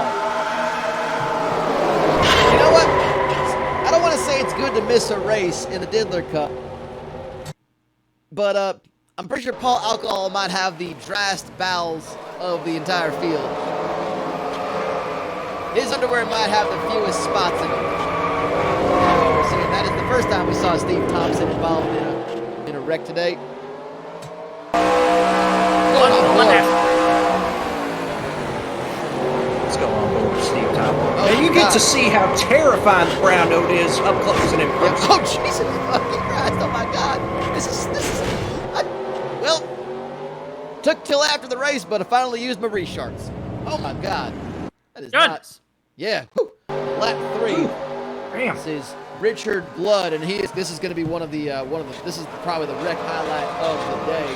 You know what? I don't want to say it's good to miss a race in the Diddler Cup, but I'm pretty sure Paul Alcohol might have the driest bowels of the entire field. His underwear might have the fewest spots in it. That is the first time we saw Steve Thompson involved in a wreck today. Let's go on board with Steve Thompson. And you get to see how terrifying the brown note is up close and in person. Oh, Jesus fucking Christ. Oh, my God. Took till after the race, but I finally used my ReSharts. Oh, my God. That is nuts. Yeah. Woo. Lap 3. Damn. This is Richard Blood, and this is going to be this is probably the wreck highlight of the day.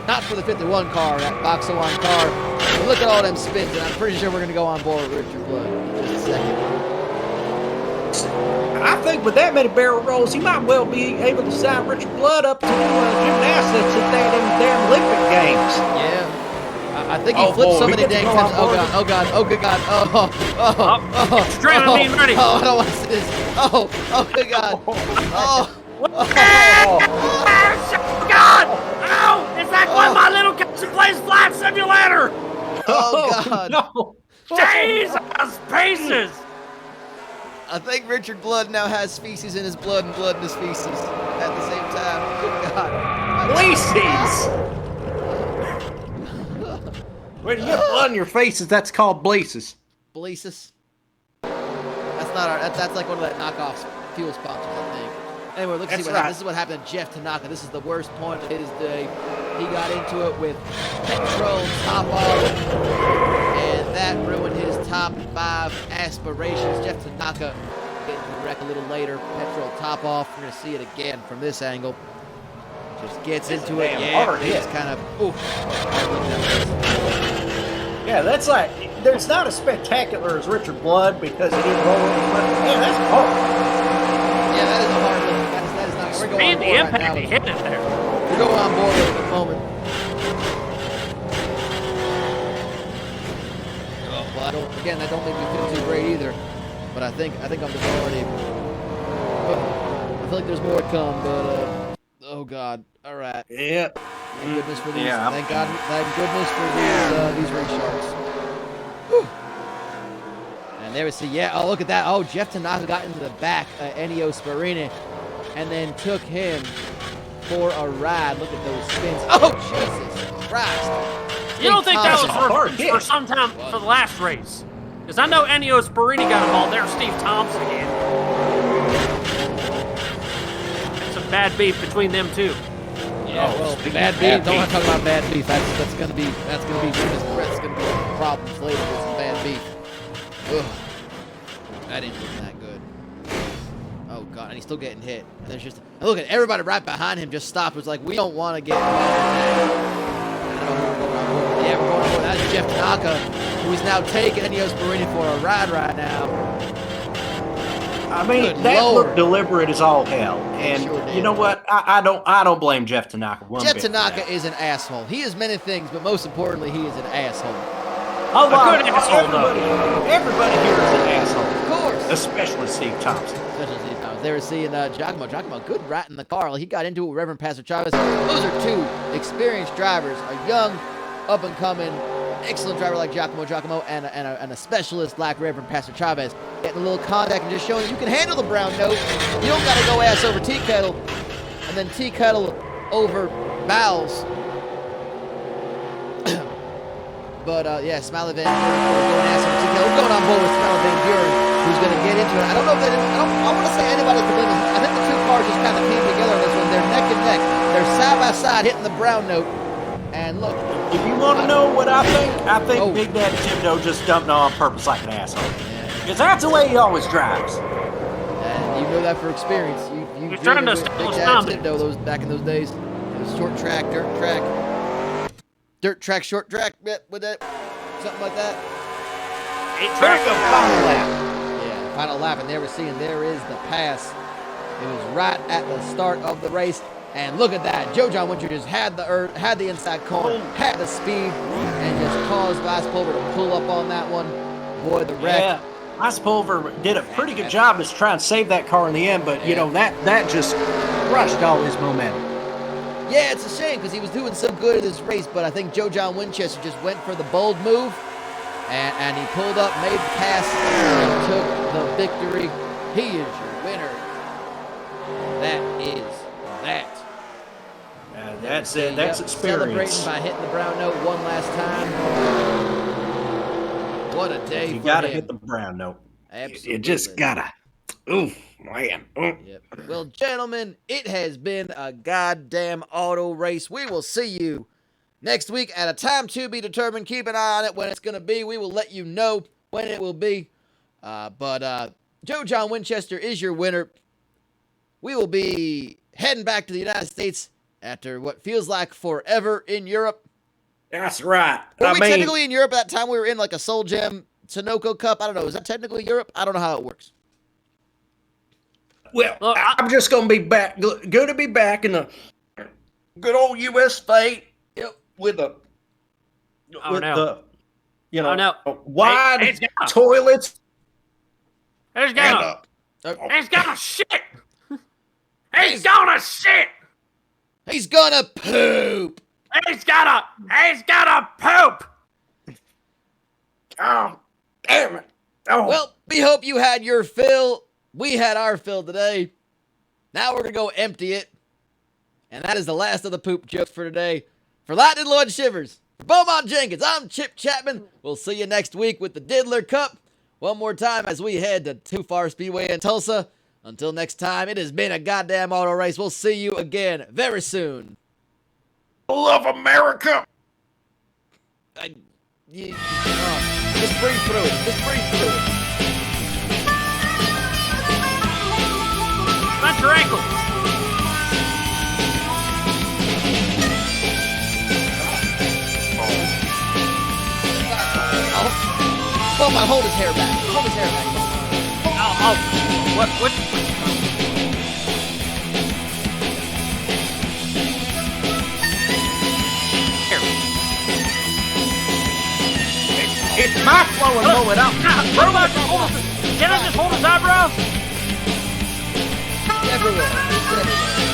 Not for the 51 car, that Boxo on car. But look at all them spins, and I'm pretty sure we're going to go on board with Richard Blood in just a second. I think with that many barrel rolls, he might well be able to sign Richard Blood up to do gymnastics at that damn Olympic Games. Yeah. I think he flipped so many dang times. Oh, God. Oh, God. Oh, good God. Adrenaline ready. Oh, I don't want to see this. Oh, good God. Oh. God! Ow! It's like when my little cousin plays Flight Simulator! Oh, God. No. Jesus Paces! I think Richard Blood now has feces in his blood and blood in his feces at the same time. time. Good God. Bleeces! When you get blood in your faces, that's called bleeces. Bleesis. That's not our. That's like one of that knockoff fuel sponsors, I think. Anyway, look, see what happened. This is what happened to Jeff Tanaka. This is the worst point of his day. He got into it with petrol top off, and that ruined his top 5 aspirations. Jeff Tanaka getting the wreck a little later. Petrol top off. We're gonna see it again from this angle. Just gets into it. Yeah, it's kind of. Oof. Yeah, that's like. There's not as spectacular as Richard Blood because he didn't roll it as much. Man, that's hard. Yeah, that is a hard one. That is not. We're going on board impact right now. he hit it there. We're going on board at the moment. Oh, well, I don't make me feel too great either. But I think I'm just already. I feel like there's more to come, but oh God! All right. Yeah. Thank goodness for these. Yeah. Thank God. Thank goodness for these ReSharts. And there we see. Yeah. Oh, look at that. Oh, Jeff Tanaka got into the back, Ennio Sparini, and then took him for a ride. Look at those spins. Oh, Jesus Christ! You don't think that was hit. for some time for the last race? Because I know Ennio Sparini got involved there. Steve Thompson again. There's some bad beef between them two. Yeah, well, bad beef. Don't want to talk about bad beef. That's gonna be problems later with some bad beef. Ugh. That didn't look that good. Oh God, and he's still getting hit. And there's just look at everybody right behind him just stopped. It was like we don't want to get. Yeah, we're going for that's Jeff Tanaka, who is now taking Ennio Sparini for a ride right now. I mean, that looked deliberate as all hell, and sure you know what? I don't blame Jeff Tanaka. Jeff Tanaka is an asshole. He is many things, but most importantly, he is an asshole. Everybody here is an asshole. Of course. Especially Steve Thompson. They were seeing Giacomo. Giacomo, good rat in the car. He got into it with Reverend Pastor Chavez. Those are two experienced drivers, a young, up-and-coming, excellent driver like Giacomo and a specialist like Reverend Pastor Chavez. Getting a little contact and just showing you can handle the brown note. You don't got to go ass over tea kettle and then tea kettle over bowels. But yeah, Smiley Van Buren going ass over tea kettle. We're going on board with Smiley Van Buren, who's going to get into it. I don't know if I want to say anybody's to blame. I think the two cars just kind of came together on this one. They're neck and neck. They're side by side hitting the brown note. And look. If you want to know what I think Big Daddy Thibodeau just dumped on purpose like an asshole. Because that's the way he always drives. And you know that for experience. You're trying to Big Daddy Thibodeau those back in those days. It was short track, dirt track, short track, with that, something like that. Final lap. Yeah, final lap, and there is the pass. It was right at the start of the race, and look at that. Joe John Winter just had the inside corner, had the speed, and just caused Vice Pulver to pull up on that one. Boy, the wreck. Yeah, Vice Pulver did a pretty good job to try and save that car in the end, but you know that just crushed all his momentum. Yeah, it's a shame because he was doing so good in this race, but I think Joe John Winchester just went for the bold move, and he pulled up, made the pass, and took the victory. He is your winner. That is that. That's it. That's experience. Celebrating by hitting the brown note one last time. What a day! You gotta hit the brown note. Absolutely. You just gotta. Oof, man. Oof. Yep. Well, gentlemen, it has been a goddamn auto race. We will see you next week at a time to be determined. Keep an eye on it when it's going to be. We will let you know when it will be. But Joe John Winchester is your winner. We will be heading back to the United States after what feels like forever in Europe. That's right. Were we technically in Europe at that time? We were in like a Soul Gem Sunoco Cup. I don't know. Is that technically Europe? I don't know how it works. Well, I'm just going to be back. Good to be back in the good old U.S. state. Yep, with the wide toilets. He's gonna shit. He's gonna shit. He's gonna poop. He's gonna poop. Oh, damn it. Oh. Well, we hope you had your fill. We had our fill today. Now we're going to go empty it. And that is the last of the poop jokes for today. For Lightning Lord Shivers, for Beaumont Jenkins, I'm Chip Chapman. We'll see you next week with the Diddler Cup. One more time as we head to Too Far Speedway in Tulsa. Until next time, it has been a goddamn auto race. We'll see you again very soon. Love America. Just breathe through it. Just breathe through it. Not your ankle. Hold on, hold his hair back. Hold his hair back. Oh, what? Here. It's my flowing moment out. Can I just hold his eyebrows? Everywhere. It's everywhere.